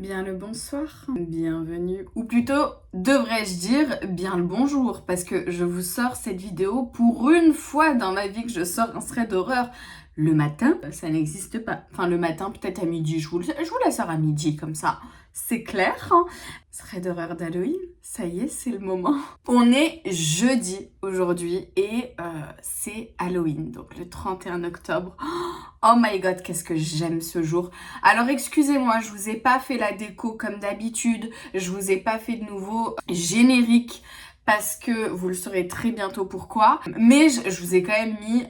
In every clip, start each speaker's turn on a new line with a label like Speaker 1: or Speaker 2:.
Speaker 1: Bien le bonsoir, bienvenue, ou plutôt devrais-je dire bien le bonjour, parce que je vous sors cette vidéo pour une fois dans ma vie que je sors un thread d'horreur le matin, ça n'existe pas. Enfin le matin, peut-être à midi, je vous la sors à midi comme ça, c'est clair. Hein. Thread d'horreur d'Halloween, ça y est, c'est le moment. On est jeudi aujourd'hui et c'est Halloween, donc le 31 octobre. Oh my god, qu'est-ce que j'aime ce jour. Alors excusez-moi, je vous ai pas fait la déco comme d'habitude, je vous ai pas fait de nouveau générique parce que vous le saurez très bientôt pourquoi. Mais je vous ai quand même mis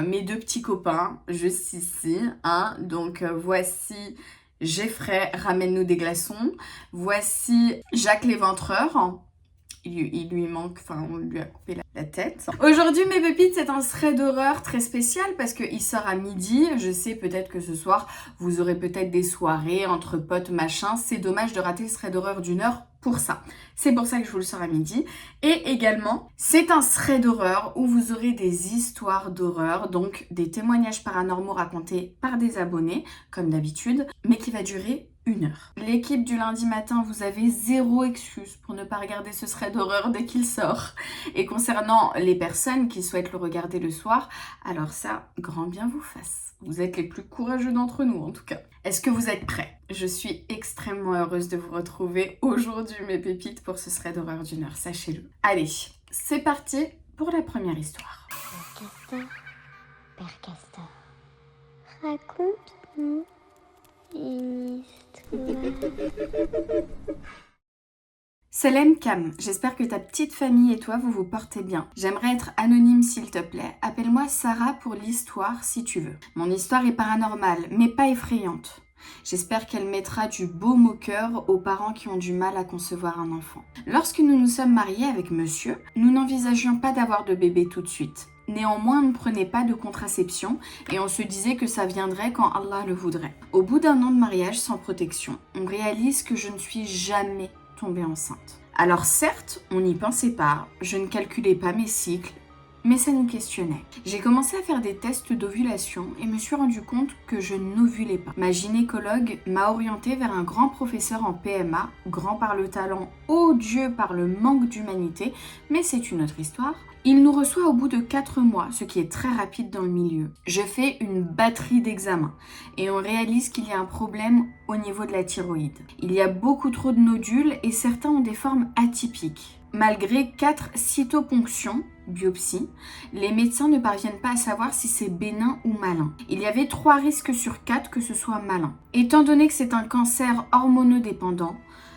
Speaker 1: mes deux petits copains juste ici. Hein. Donc voici Jeffrey, ramène-nous des glaçons. Voici Jacques l'éventreur. Il lui manque, enfin on lui a coupé la tête. Aujourd'hui mes pépites, c'est un thread d'horreur très spécial parce qu'il sort à midi. Je sais peut-être que ce soir vous aurez peut-être des soirées entre potes machin. C'est dommage de rater ce thread d'horreur d'une heure pour ça. C'est pour ça que je vous le sors à midi. Et également, c'est un thread d'horreur où vous aurez des histoires d'horreur, donc des témoignages paranormaux racontés par des abonnés, comme d'habitude, mais qui va durer 1 heure. L'équipe du lundi matin, vous avez zéro excuse pour ne pas regarder ce thread d'horreur dès qu'il sort. Et concernant les personnes qui souhaitent le regarder le soir, alors ça, grand bien vous fasse. Vous êtes les plus courageux d'entre nous en tout cas. Est-ce que vous êtes prêts? Je suis extrêmement heureuse de vous retrouver aujourd'hui mes pépites pour ce thread d'horreur d'1 heure, sachez-le. Allez, c'est parti pour la première histoire.
Speaker 2: Père Castor, raconte-nous une histoire.
Speaker 1: Salam Cam, j'espère que ta petite famille et toi vous vous portez bien. J'aimerais être anonyme s'il te plaît. Appelle-moi Sarah pour l'histoire si tu veux. Mon histoire est paranormale, mais pas effrayante. J'espère qu'elle mettra du baume au cœur aux parents qui ont du mal à concevoir un enfant. Lorsque nous nous sommes mariés avec monsieur, nous n'envisagions pas d'avoir de bébé tout de suite. Néanmoins, on ne prenait pas de contraception et on se disait que ça viendrait quand Allah le voudrait. Au bout d'1 an de mariage sans protection, on réalise que je ne suis jamais tombée enceinte. Alors certes, on n'y pensait pas, je ne calculais pas mes cycles, mais ça nous questionnait. J'ai commencé à faire des tests d'ovulation et me suis rendu compte que je n'ovulais pas. Ma gynécologue m'a orientée vers un grand professeur en PMA, grand par le talent, odieux par le manque d'humanité, mais c'est une autre histoire. Il nous reçoit au bout de 4 mois, ce qui est très rapide dans le milieu. Je fais une batterie d'examens et on réalise qu'il y a un problème au niveau de la thyroïde. Il y a beaucoup trop de nodules et certains ont des formes atypiques. Malgré 4 cytoponctions, biopsie, les médecins ne parviennent pas à savoir si c'est bénin ou malin. Il y avait 3 risques sur 4 que ce soit malin. Étant donné que c'est un cancer hormonodépendant,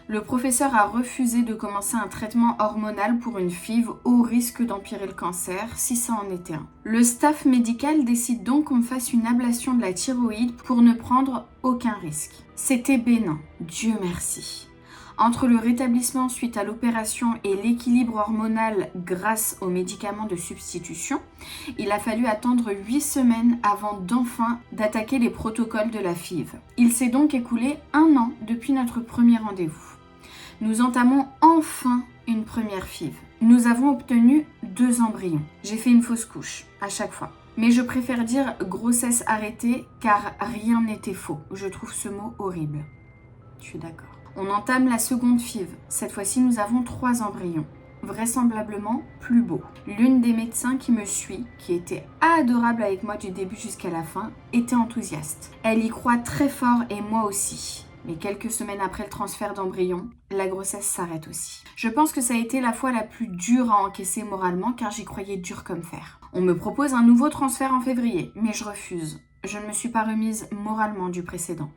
Speaker 1: le professeur a refusé de commencer un traitement hormonal pour une FIV au risque d'empirer le cancer si ça en était un. Le staff médical décide donc qu'on me fasse une ablation de la thyroïde pour ne prendre aucun risque. C'était bénin, Dieu merci. Entre le rétablissement suite à l'opération et l'équilibre hormonal grâce aux médicaments de substitution, il a fallu attendre 8 semaines avant d'enfin d'attaquer les protocoles de la FIV. Il s'est donc écoulé 1 an depuis notre premier rendez-vous. Nous entamons enfin une première FIV. Nous avons obtenu 2 embryons. J'ai fait une fausse couche à chaque fois. Mais je préfère dire grossesse arrêtée car rien n'était faux. Je trouve ce mot horrible. Je suis d'accord. On entame la seconde FIV. Cette fois-ci, nous avons 3 embryons. Vraisemblablement plus beaux. L'une des médecins qui me suit, qui était adorable avec moi du début jusqu'à la fin, était enthousiaste. Elle y croit très fort et moi aussi. Mais quelques semaines après le transfert d'embryon, la grossesse s'arrête aussi. Je pense que ça a été la fois la plus dure à encaisser moralement car j'y croyais dur comme fer. On me propose un nouveau transfert en février, mais je refuse. Je ne me suis pas remise moralement du précédent.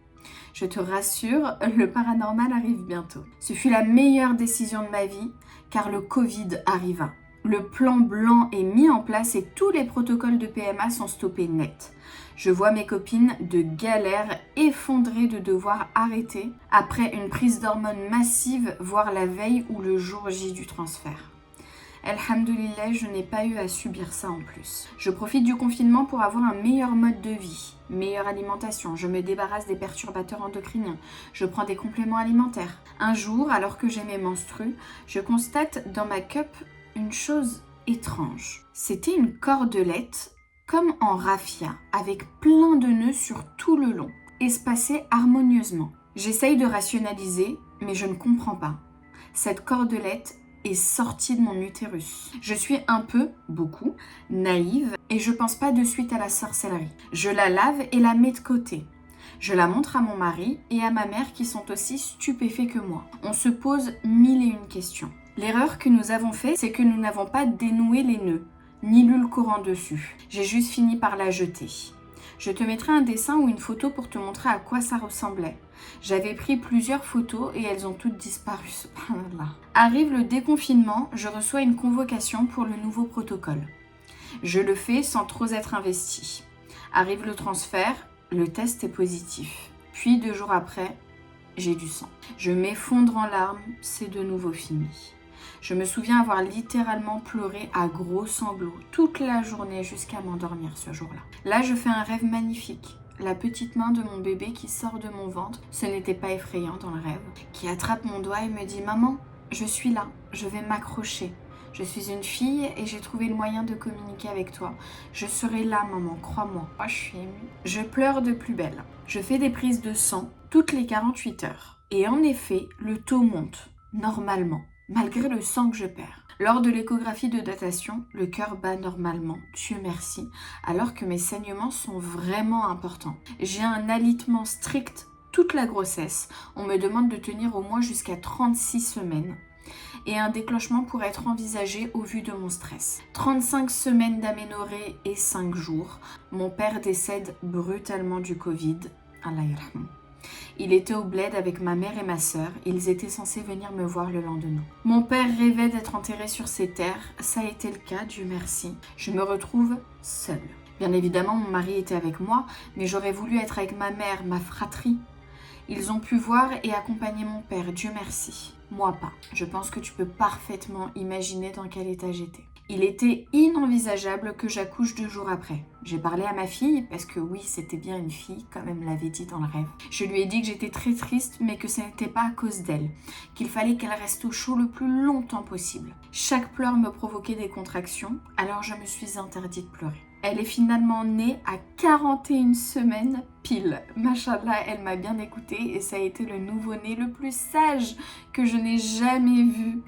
Speaker 1: Je te rassure, le paranormal arrive bientôt. Ce fut la meilleure décision de ma vie car le Covid arriva. Le plan blanc est mis en place et tous les protocoles de PMA sont stoppés net. Je vois mes copines de galère effondrées de devoir arrêter après une prise d'hormones massive, voire la veille ou le jour J du transfert. Alhamdoulilah, je n'ai pas eu à subir ça en plus. Je profite du confinement pour avoir un meilleur mode de vie, meilleure alimentation, je me débarrasse des perturbateurs endocriniens, je prends des compléments alimentaires. Un jour, alors que j'ai mes menstrues, je constate dans ma cup une chose étrange. C'était une cordelette comme en raffia, avec plein de nœuds sur tout le long, espacés harmonieusement. J'essaye de rationaliser, mais je ne comprends pas. Cette cordelette est sortie de mon utérus. Je suis un peu, beaucoup, naïve et je pense pas de suite à la sorcellerie. Je la lave et la mets de côté. Je la montre à mon mari et à ma mère qui sont aussi stupéfaits que moi. On se pose 1001 questions. L'erreur que nous avons faite, c'est que nous n'avons pas dénoué les nœuds, ni lu le Coran dessus. J'ai juste fini par la jeter. Je te mettrai un dessin ou une photo pour te montrer à quoi ça ressemblait. J'avais pris plusieurs photos et elles ont toutes disparu. Subhanallah. Arrive le déconfinement, je reçois une convocation pour le nouveau protocole. Je le fais sans trop être investie. Arrive le transfert, le test est positif. Puis 2 jours après, j'ai du sang. Je m'effondre en larmes, c'est de nouveau fini. Je me souviens avoir littéralement pleuré à gros sanglots toute la journée jusqu'à m'endormir ce jour-là. Là, je fais un rêve magnifique. La petite main de mon bébé qui sort de mon ventre, ce n'était pas effrayant dans le rêve, qui attrape mon doigt et me dit « Maman, je suis là, je vais m'accrocher. Je suis une fille et j'ai trouvé le moyen de communiquer avec toi. Je serai là, maman, crois-moi. » Oh, je suis émue. Je pleure de plus belle. Je fais des prises de sang toutes les 48 heures. Et en effet, le taux monte, normalement, malgré le sang que je perds. Lors de l'échographie de datation, le cœur bat normalement, Dieu merci, alors que mes saignements sont vraiment importants. J'ai un alitement strict toute la grossesse. On me demande de tenir au moins jusqu'à 36 semaines. Et un déclenchement pourrait être envisagé au vu de mon stress. 35 semaines d'aménorrhée et 5 jours. Mon père décède brutalement du Covid. Allah yarham. Il était au bled avec ma mère et ma sœur. Ils étaient censés venir me voir le lendemain. Mon père rêvait d'être enterré sur ces terres. Ça a été le cas, Dieu merci. Je me retrouve seule. Bien évidemment, mon mari était avec moi, mais j'aurais voulu être avec ma mère, ma fratrie. Ils ont pu voir et accompagner mon père, Dieu merci. Moi pas. Je pense que tu peux parfaitement imaginer dans quel état j'étais. Il était inenvisageable que j'accouche 2 jours après. J'ai parlé à ma fille, parce que oui, c'était bien une fille, comme elle me l'avait dit dans le rêve. Je lui ai dit que j'étais très triste, mais que ce n'était pas à cause d'elle, qu'il fallait qu'elle reste au chaud le plus longtemps possible. Chaque pleur me provoquait des contractions, alors je me suis interdit de pleurer. Elle est finalement née à 41 semaines pile. Machallah, elle m'a bien écoutée et ça a été le nouveau-né le plus sage que je n'ai jamais vu.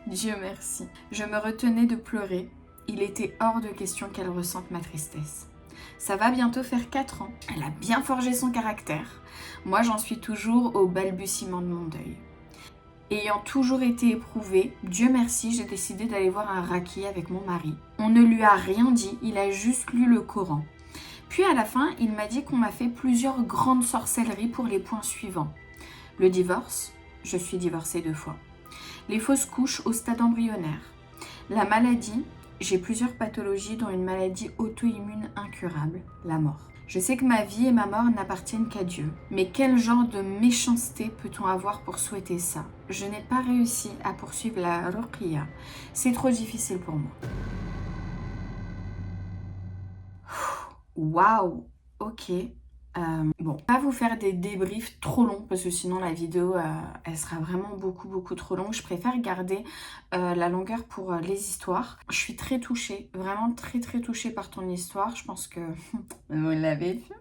Speaker 1: Dieu merci. Je me retenais de pleurer. Il était hors de question qu'elle ressente ma tristesse. Ça va bientôt faire 4 ans. Elle a bien forgé son caractère. Moi, j'en suis toujours au balbutiement de mon deuil. Ayant toujours été éprouvée, Dieu merci, j'ai décidé d'aller voir un raki avec mon mari. On ne lui a rien dit, il a juste lu le Coran. Puis à la fin, il m'a dit qu'on m'a fait plusieurs grandes sorcelleries pour les points suivants. Le divorce, je suis divorcée 2 fois. Les fausses couches au stade embryonnaire. La maladie, j'ai plusieurs pathologies dont une maladie auto-immune incurable, la mort. Je sais que ma vie et ma mort n'appartiennent qu'à Dieu. Mais quel genre de méchanceté peut-on avoir pour souhaiter ça? Je n'ai pas réussi à poursuivre la ruqya. C'est trop difficile pour moi. Waouh, ok. Bon, pas vous faire des débriefs trop longs parce que sinon la vidéo elle sera vraiment beaucoup trop longue. Je préfère garder la longueur pour les histoires. Je suis très touchée, vraiment très touchée par ton histoire. Je pense que vous l'avez vu.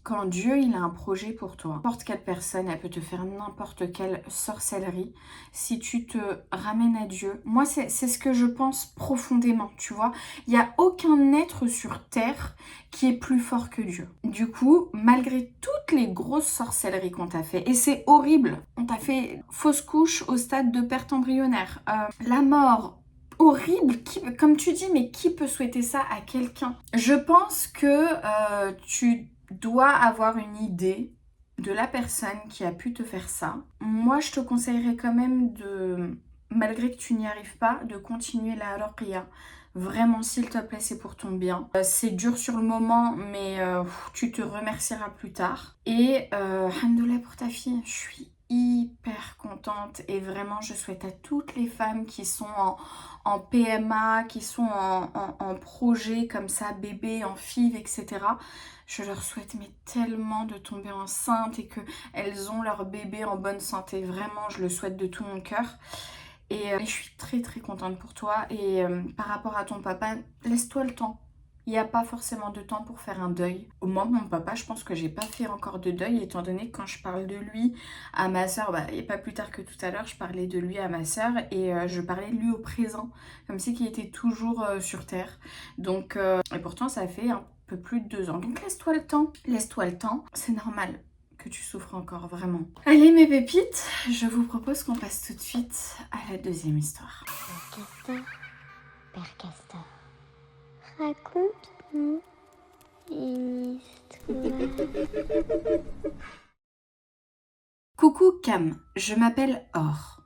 Speaker 1: Quand Dieu il a un projet pour toi, n'importe quelle personne, elle peut te faire n'importe quelle sorcellerie. Si tu te ramènes à Dieu, moi c'est ce que je pense profondément, tu vois. Il n'y a aucun être sur terre qui est plus fort que Dieu. Du coup, malgré toutes les grosses sorcelleries qu'on t'a fait, et c'est horrible, on t'a fait fausse couche au stade de perte embryonnaire, la mort, horrible, comme tu dis, mais qui peut souhaiter ça à quelqu'un? Je pense que tu dois avoir une idée de la personne qui a pu te faire ça. Moi, je te conseillerais quand même de, malgré que tu n'y arrives pas, de continuer la ruqya. Vraiment, s'il te plaît, c'est pour ton bien. C'est dur sur le moment, mais tu te remercieras plus tard. Et alhamdoulilah pour ta fille, je suis hyper contente et vraiment je souhaite à toutes les femmes qui sont en PMA, qui sont en projet comme ça, bébé, en FIV, etc. Je leur souhaite mais tellement de tomber enceinte et qu'elles ont leur bébé en bonne santé. Vraiment, je le souhaite de tout mon cœur. Et je suis très contente pour toi. Et par rapport à ton papa, laisse-toi le temps. Il n'y a pas forcément de temps pour faire un deuil. Moi, mon papa, je pense que j'ai pas fait encore de deuil, étant donné que quand je parle de lui à ma soeur, et pas plus tard que tout à l'heure, je parlais de lui à ma soeur et je parlais de lui au présent, comme si qu'il était toujours sur Terre. Donc, et pourtant, ça fait un peu plus de 2 ans. Donc, laisse-toi le temps. Laisse-toi le temps. C'est normal que tu souffres encore, vraiment. Allez, mes pépites, je vous propose qu'on passe tout de suite à la deuxième histoire.
Speaker 2: Père Castor, raconte-nous une histoire.
Speaker 1: Coucou Cam, je m'appelle Or.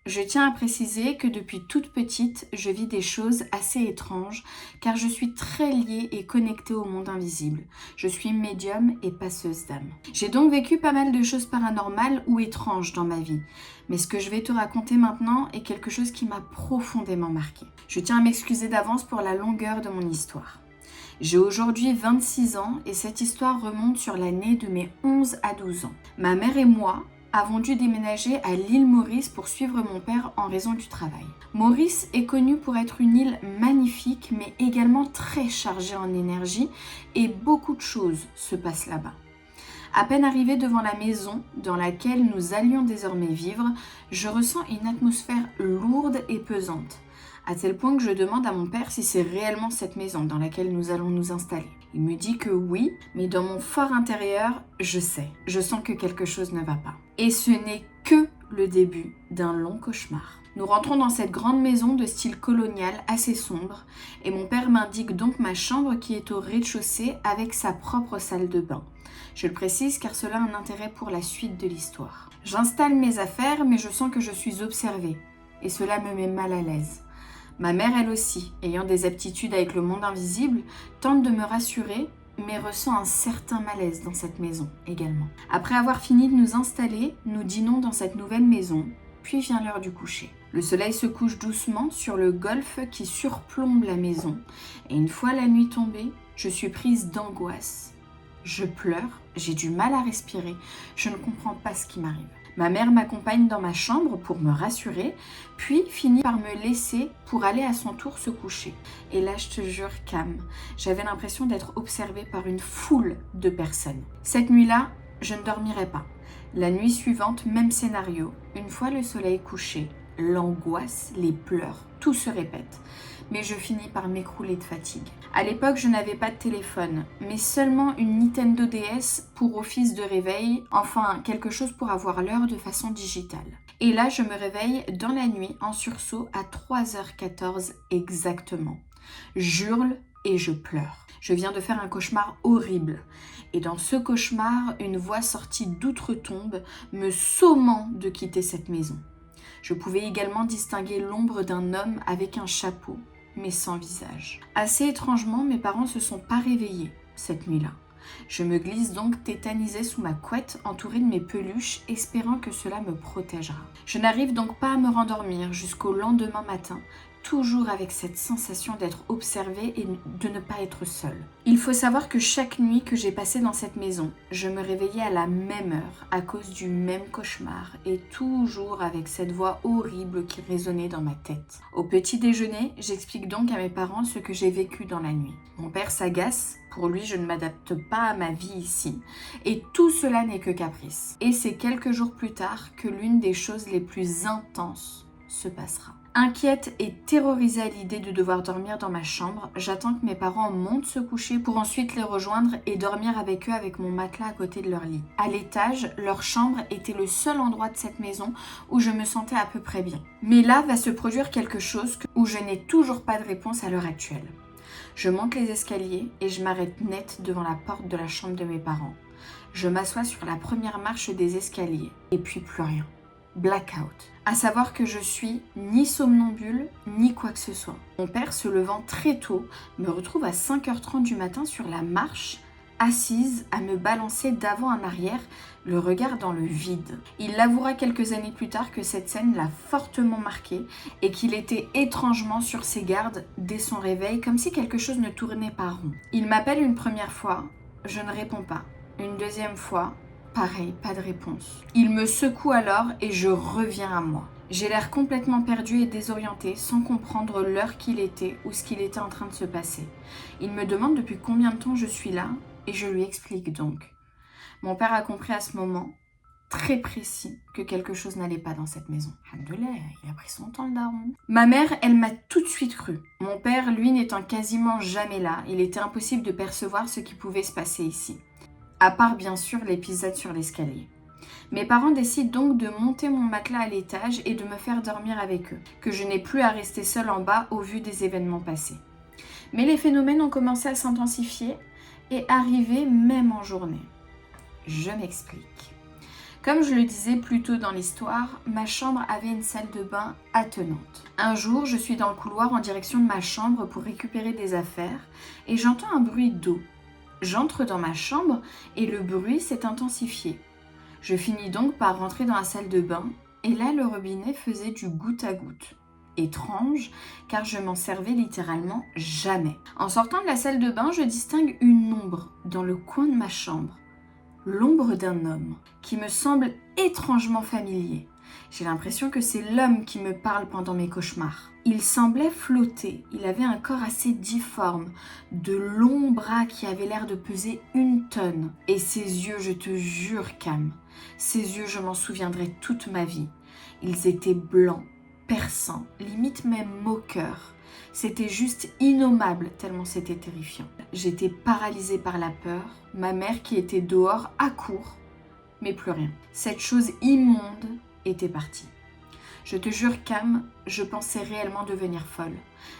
Speaker 1: Je tiens à préciser que depuis toute petite, je vis des choses assez étranges car je suis très liée et connectée au monde invisible. Je suis médium et passeuse d'âme. J'ai donc vécu pas mal de choses paranormales ou étranges dans ma vie. Mais ce que je vais te raconter maintenant est quelque chose qui m'a profondément marquée. Je tiens à m'excuser d'avance pour la longueur de mon histoire. J'ai aujourd'hui 26 ans et cette histoire remonte sur l'année de mes 11 à 12 ans. Ma mère et moi avons dû déménager à l'île Maurice pour suivre mon père en raison du travail. Maurice est connue pour être une île magnifique mais également très chargée en énergie et beaucoup de choses se passent là-bas. À peine arrivée devant la maison dans laquelle nous allions désormais vivre, je ressens une atmosphère lourde et pesante, à tel point que je demande à mon père si c'est réellement cette maison dans laquelle nous allons nous installer. Il me dit que oui, mais dans mon fort intérieur, je sens que quelque chose ne va pas. Et ce n'est que le début d'un long cauchemar. Nous rentrons dans cette grande maison de style colonial assez sombre et mon père m'indique donc ma chambre qui est au rez-de-chaussée avec sa propre salle de bain. Je le précise car cela a un intérêt pour la suite de l'histoire. J'installe mes affaires mais je sens que je suis observée et cela me met mal à l'aise. Ma mère, elle aussi, ayant des aptitudes avec le monde invisible, tente de me rassurer, mais ressent un certain malaise dans cette maison également. Après avoir fini de nous installer, nous dînons dans cette nouvelle maison, puis vient l'heure du coucher. Le soleil se couche doucement sur le golfe qui surplombe la maison, et une fois la nuit tombée, je suis prise d'angoisse. Je pleure, j'ai du mal à respirer, je ne comprends pas ce qui m'arrive. Ma mère m'accompagne dans ma chambre pour me rassurer, puis finit par me laisser pour aller à son tour se coucher. Et là, je te jure, Cam, j'avais l'impression d'être observée par une foule de personnes. Cette nuit-là, je ne dormirai pas. La nuit suivante, même scénario. Une fois le soleil couché, l'angoisse, les pleurs, tout se répète. Mais je finis par m'écrouler de fatigue. À l'époque, je n'avais pas de téléphone, mais seulement une Nintendo DS pour office de réveil, enfin quelque chose pour avoir l'heure de façon digitale. Et là, je me réveille dans la nuit en sursaut à 3h14 exactement. J'hurle et je pleure. Je viens de faire un cauchemar horrible. Et dans ce cauchemar, une voix sortie d'outre-tombe me sommant de quitter cette maison. Je pouvais également distinguer l'ombre d'un homme avec un chapeau, mais sans visage. Assez étrangement, mes parents ne se sont pas réveillés cette nuit-là. Je me glisse donc tétanisée sous ma couette, entourée de mes peluches, espérant que cela me protégera. Je n'arrive donc pas à me rendormir jusqu'au lendemain matin, toujours avec cette sensation d'être observée et de ne pas être seule. Il faut savoir que chaque nuit que j'ai passée dans cette maison, je me réveillais à la même heure à cause du même cauchemar et toujours avec cette voix horrible qui résonnait dans ma tête. Au petit déjeuner, j'explique donc à mes parents ce que j'ai vécu dans la nuit. Mon père s'agace, pour lui je ne m'adapte pas à ma vie ici et tout cela n'est que caprice. Et c'est quelques jours plus tard que l'une des choses les plus intenses se passera. Inquiète et terrorisée à l'idée de devoir dormir dans ma chambre, j'attends que mes parents montent se coucher pour ensuite les rejoindre et dormir avec eux avec mon matelas à côté de leur lit. À l'étage, leur chambre était le seul endroit de cette maison où je me sentais à peu près bien. Mais là va se produire quelque chose où je n'ai toujours pas de réponse à l'heure actuelle. Je monte les escaliers et je m'arrête net devant la porte de la chambre de mes parents. Je m'assois sur la première marche des escaliers et puis plus rien. Blackout. À savoir que je suis ni somnambule, ni quoi que ce soit. Mon père, se levant très tôt, me retrouve à 5h30 du matin sur la marche, assise à me balancer d'avant en arrière, le regard dans le vide. Il l'avouera quelques années plus tard que cette scène l'a fortement marqué et qu'il était étrangement sur ses gardes dès son réveil, comme si quelque chose ne tournait pas rond. Il m'appelle une première fois, je ne réponds pas. Une deuxième fois, pareil, pas de réponse. Il me secoue alors et je reviens à moi. J'ai l'air complètement perdu et désorienté, sans comprendre l'heure qu'il était ou ce qu'il était en train de se passer. Il me demande depuis combien de temps je suis là, et je lui explique donc. Mon père a compris à ce moment, très précis, que quelque chose n'allait pas dans cette maison. Alhamdoulilah, il a pris son temps le daron. Ma mère, elle m'a tout de suite cru. Mon père, lui, n'étant quasiment jamais là, il était impossible de percevoir ce qui pouvait se passer ici. À part bien sûr l'épisode sur l'escalier. Mes parents décident donc de monter mon matelas à l'étage et de me faire dormir avec eux, que je n'ai plus à rester seule en bas au vu des événements passés. Mais les phénomènes ont commencé à s'intensifier et arriver même en journée. Je m'explique. Comme je le disais plus tôt dans l'histoire, ma chambre avait une salle de bain attenante. Un jour, je suis dans le couloir en direction de ma chambre pour récupérer des affaires et j'entends un bruit d'eau. J'entre dans ma chambre et le bruit s'est intensifié. Je finis donc par rentrer dans la salle de bain et là, le robinet faisait du goutte à goutte. Étrange, car je m'en servais littéralement jamais. En sortant de la salle de bain, je distingue une ombre dans le coin de ma chambre. L'ombre d'un homme qui me semble étrangement familier. J'ai l'impression que c'est l'homme qui me parle pendant mes cauchemars. Il semblait flotter, il avait un corps assez difforme, de longs bras qui avaient l'air de peser 1 tonne. Et ses yeux, je te jure, Cam, ses yeux, je m'en souviendrai toute ma vie. Ils étaient blancs, perçants, limite même moqueurs. C'était juste innommable tellement c'était terrifiant. J'étais paralysée par la peur, ma mère qui était dehors accourt, mais plus rien. Cette chose immonde était partie. Je te jure, Cam, je pensais réellement devenir folle.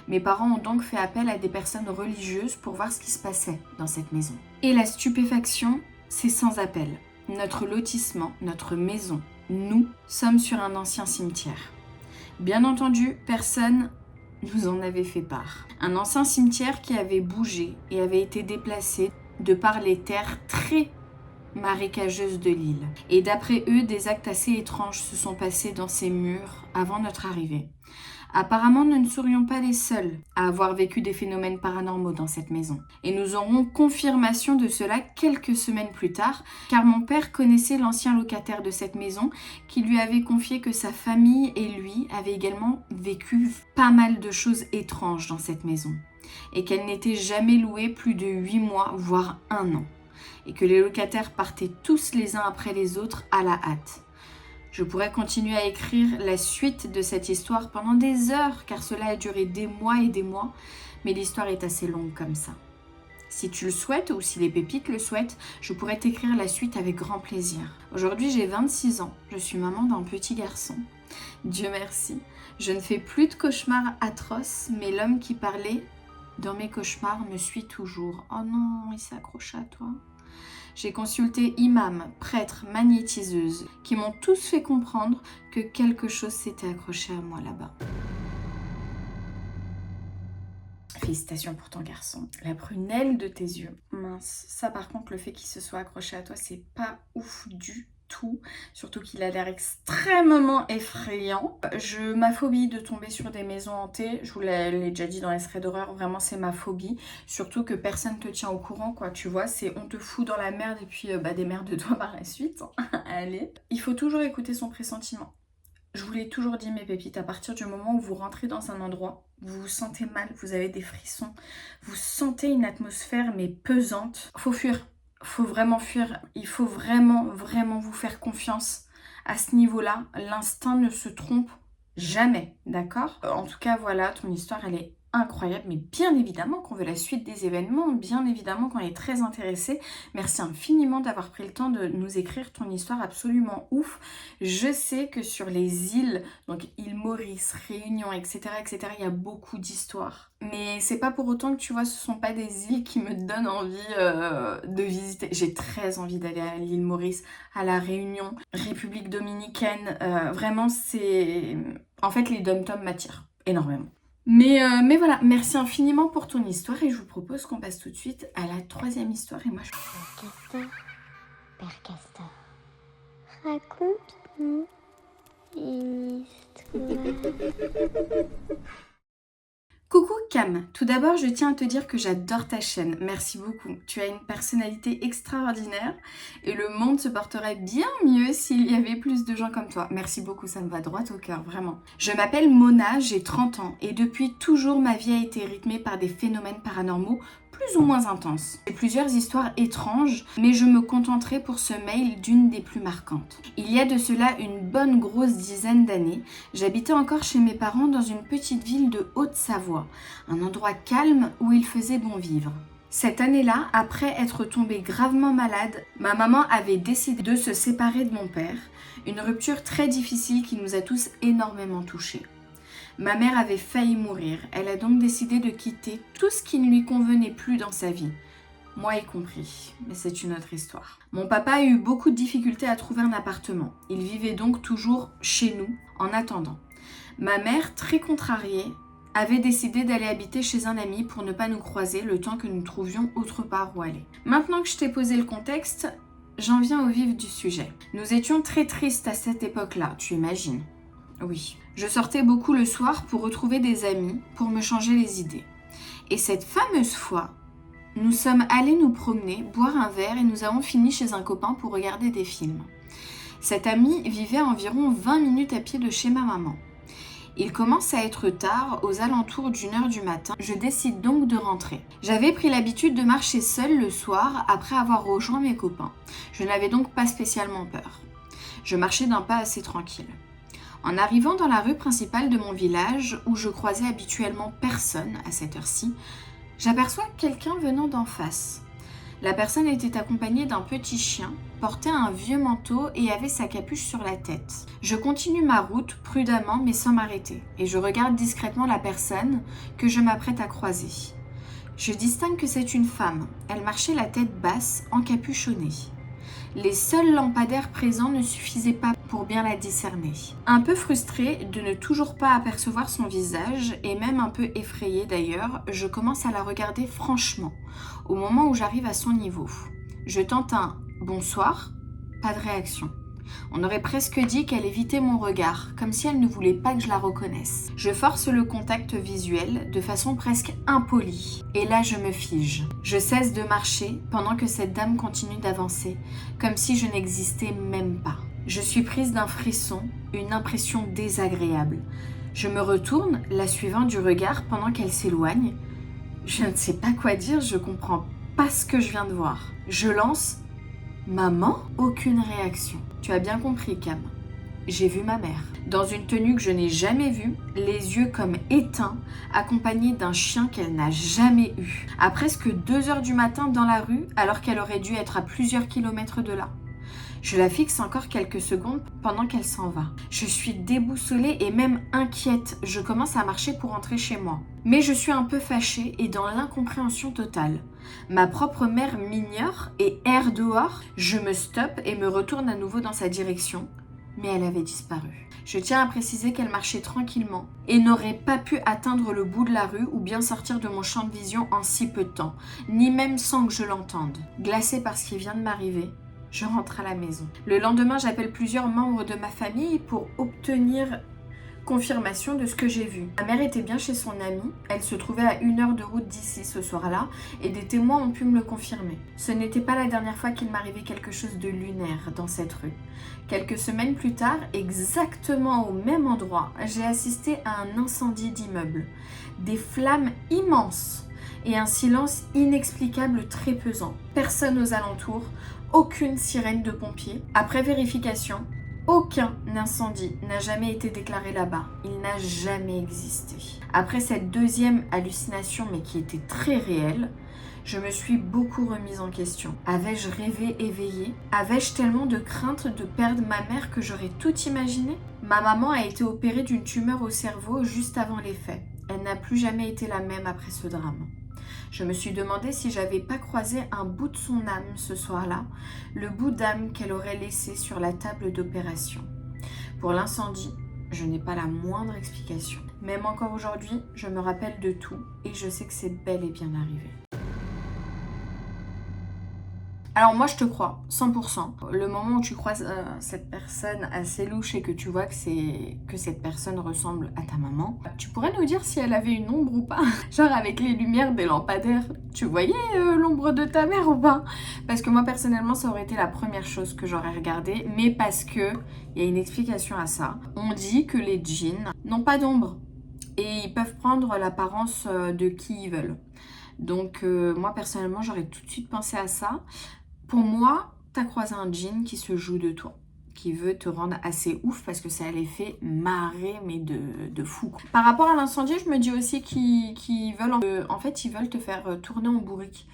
Speaker 1: Mes parents ont donc fait appel à des personnes religieuses pour voir ce qui se passait dans cette maison. Et la stupéfaction, c'est sans appel. Notre lotissement, notre maison, nous sommes sur un ancien cimetière. Bien entendu, personne nous en avait fait part. Un ancien cimetière qui avait bougé et avait été déplacé de par les terres très marécageuses de l'île. Et d'après eux, des actes assez étranges se sont passés dans ces murs avant notre arrivée. Apparemment, nous ne serions pas les seuls à avoir vécu des phénomènes paranormaux dans cette maison. Et nous aurons confirmation de cela quelques semaines plus tard, car mon père connaissait l'ancien locataire de cette maison qui lui avait confié que sa famille et lui avaient également vécu pas mal de choses étranges dans cette maison. Et qu'elle n'était jamais louée plus de 8 mois, voire 1 an. Et que les locataires partaient tous les uns après les autres à la hâte. Je pourrais continuer à écrire la suite de cette histoire pendant des heures, car cela a duré des mois et des mois, mais l'histoire est assez longue comme ça. Si tu le souhaites, ou si les pépites le souhaitent, je pourrais t'écrire la suite avec grand plaisir. Aujourd'hui, j'ai 26 ans, je suis maman d'un petit garçon. Dieu merci, je ne fais plus de cauchemars atroces, mais l'homme qui parlait dans mes cauchemars me suit toujours. Oh non, il s'est accroché à toi. J'ai consulté imams, prêtres, magnétiseuses, qui m'ont tous fait comprendre que quelque chose s'était accroché à moi là-bas. Félicitations pour ton garçon. La prunelle de tes yeux. Mince, ça par contre, le fait qu'il se soit accroché à toi, c'est pas ouf du tout. Surtout qu'il a l'air extrêmement effrayant. Ma phobie de tomber sur des maisons hantées, je vous l'ai déjà dit dans les threads d'horreur, vraiment c'est ma phobie. Surtout que personne te tient au courant, quoi, tu vois, c'est on te fout dans la merde et puis démerde-toi par la suite. Allez. Il faut toujours écouter son pressentiment. Je vous l'ai toujours dit, mes pépites, à partir du moment où vous rentrez dans un endroit, vous vous sentez mal, vous avez des frissons, vous sentez une atmosphère mais pesante, faut fuir. Faut vraiment fuir, il faut vraiment vous faire confiance à ce niveau-là. L'instinct ne se trompe jamais, d'accord ? En tout cas, voilà, ton histoire, elle est incroyable, mais bien évidemment qu'on veut la suite des événements, bien évidemment qu'on est très intéressé. Merci infiniment d'avoir pris le temps de nous écrire ton histoire absolument ouf. Je sais que sur les îles, donc île Maurice, Réunion, etc., il y a beaucoup d'histoires. Mais c'est pas pour autant que tu vois, ce sont pas des îles qui me donnent envie de visiter. J'ai très envie d'aller à l'île Maurice, à la Réunion, République dominicaine. Vraiment, c'est... En fait, les dom-toms m'attirent énormément. Mais voilà, merci infiniment pour ton histoire et je vous propose qu'on passe tout de suite à la 3e histoire. Et moi,
Speaker 2: Père Castor, raconte-nous une histoire.
Speaker 1: Coucou Cam, tout d'abord je tiens à te dire que j'adore ta chaîne, merci beaucoup. Tu as une personnalité extraordinaire et le monde se porterait bien mieux s'il y avait plus de gens comme toi. Merci beaucoup, ça me va droit au cœur, vraiment. Je m'appelle Mona, j'ai 30 ans et depuis toujours ma vie a été rythmée par des phénomènes paranormaux plus ou moins intenses. J'ai plusieurs histoires étranges, mais je me contenterai pour ce mail d'une des plus marquantes. Il y a de cela une bonne grosse dizaine d'années, j'habitais encore chez mes parents dans une petite ville de Haute-Savoie, un endroit calme où il faisait bon vivre. Cette année-là, après être tombée gravement malade, ma maman avait décidé de se séparer de mon père, une rupture très difficile qui nous a tous énormément touchés. Ma mère avait failli mourir, elle a donc décidé de quitter tout ce qui ne lui convenait plus dans sa vie. Moi y compris, mais c'est une autre histoire. Mon papa a eu beaucoup de difficultés à trouver un appartement. Il vivait donc toujours chez nous, en attendant. Ma mère, très contrariée, avait décidé d'aller habiter chez un ami pour ne pas nous croiser le temps que nous trouvions autre part où aller. Maintenant que je t'ai posé le contexte, j'en viens au vif du sujet. Nous étions très tristes à cette époque-là, tu imagines? Oui. Je sortais beaucoup le soir pour retrouver des amis, pour me changer les idées. Et cette fameuse fois, nous sommes allés nous promener, boire un verre et nous avons fini chez un copain pour regarder des films. Cet ami vivait à environ 20 minutes à pied de chez ma maman. Il commence à être tard, aux alentours d'1h du matin. Je décide donc de rentrer. J'avais pris l'habitude de marcher seule le soir après avoir rejoint mes copains. Je n'avais donc pas spécialement peur. Je marchais d'un pas assez tranquille. En arrivant dans la rue principale de mon village, où je croisais habituellement personne à cette heure-ci, j'aperçois quelqu'un venant d'en face. La personne était accompagnée d'un petit chien, portait un vieux manteau et avait sa capuche sur la tête. Je continue ma route prudemment mais sans m'arrêter, et je regarde discrètement la personne que je m'apprête à croiser. Je distingue que c'est une femme. Elle marchait la tête basse, encapuchonnée. Les seuls lampadaires présents ne suffisaient pas pour bien la discerner. Un peu frustrée de ne toujours pas apercevoir son visage, et même un peu effrayée d'ailleurs, je commence à la regarder franchement, au moment où j'arrive à son niveau. Je tente un « bonsoir », pas de réaction. On aurait presque dit qu'elle évitait mon regard, comme si elle ne voulait pas que je la reconnaisse. Je force le contact visuel de façon presque impolie. Et là, je me fige. Je cesse de marcher pendant que cette dame continue d'avancer, comme si je n'existais même pas. Je suis prise d'un frisson, une impression désagréable. Je me retourne, la suivant du regard pendant qu'elle s'éloigne. Je ne sais pas quoi dire, je comprends pas ce que je viens de voir. Je lance « Maman ?» Aucune réaction. Tu as bien compris, Cam. J'ai vu ma mère. Dans une tenue que je n'ai jamais vue, les yeux comme éteints, accompagnée d'un chien qu'elle n'a jamais eu. À presque 2h du matin dans la rue, alors qu'elle aurait dû être à plusieurs kilomètres de là. Je la fixe encore quelques secondes pendant qu'elle s'en va. Je suis déboussolée et même inquiète. Je commence à marcher pour rentrer chez moi. Mais je suis un peu fâchée et dans l'incompréhension totale. Ma propre mère m'ignore et erre dehors. Je me stoppe et me retourne à nouveau dans sa direction. Mais elle avait disparu. Je tiens à préciser qu'elle marchait tranquillement et n'aurait pas pu atteindre le bout de la rue ou bien sortir de mon champ de vision en si peu de temps, ni même sans que je l'entende. Glacée par ce qui vient de m'arriver, je rentre à la maison. Le lendemain, j'appelle plusieurs membres de ma famille pour obtenir confirmation de ce que j'ai vu. Ma mère était bien chez son amie, elle se trouvait à 1h de route d'ici ce soir-là et des témoins ont pu me le confirmer. Ce n'était pas la dernière fois qu'il m'arrivait quelque chose de lunaire dans cette rue. Quelques semaines plus tard, exactement au même endroit, j'ai assisté à un incendie d'immeuble. Des flammes immenses et un silence inexplicable très pesant. Personne aux alentours, aucune sirène de pompiers. Après vérification, aucun incendie n'a jamais été déclaré là-bas. Il n'a jamais existé. Après cette deuxième hallucination, mais qui était très réelle, je me suis beaucoup remise en question. Avais-je rêvé éveillé? Avais-je tellement de crainte de perdre ma mère que j'aurais tout imaginé? Ma maman a été opérée d'une tumeur au cerveau juste avant les faits. Elle n'a plus jamais été la même après ce drame. Je me suis demandé si j'avais pas croisé un bout de son âme ce soir-là, le bout d'âme qu'elle aurait laissé sur la table d'opération. Pour l'incendie, je n'ai pas la moindre explication. Même encore aujourd'hui, je me rappelle de tout et je sais que c'est bel et bien arrivé. Alors moi je te crois, 100%. Le moment où tu croises cette personne assez louche et que tu vois que cette personne ressemble à ta maman, tu pourrais nous dire si elle avait une ombre ou pas? Genre avec les lumières des lampadaires, tu voyais l'ombre de ta mère ou pas? Parce que moi personnellement ça aurait été la première chose que j'aurais regardée, mais parce que il y a une explication à ça. On dit que les djinns n'ont pas d'ombre et ils peuvent prendre l'apparence de qui ils veulent. Donc moi personnellement j'aurais tout de suite pensé à ça. Pour moi, t'as croisé un djinn qui se joue de toi, qui veut te rendre assez ouf parce que ça les fait marrer mais de fou. Par rapport à l'incendie, je me dis aussi qu'ils veulent en fait ils veulent te faire tourner en bourrique.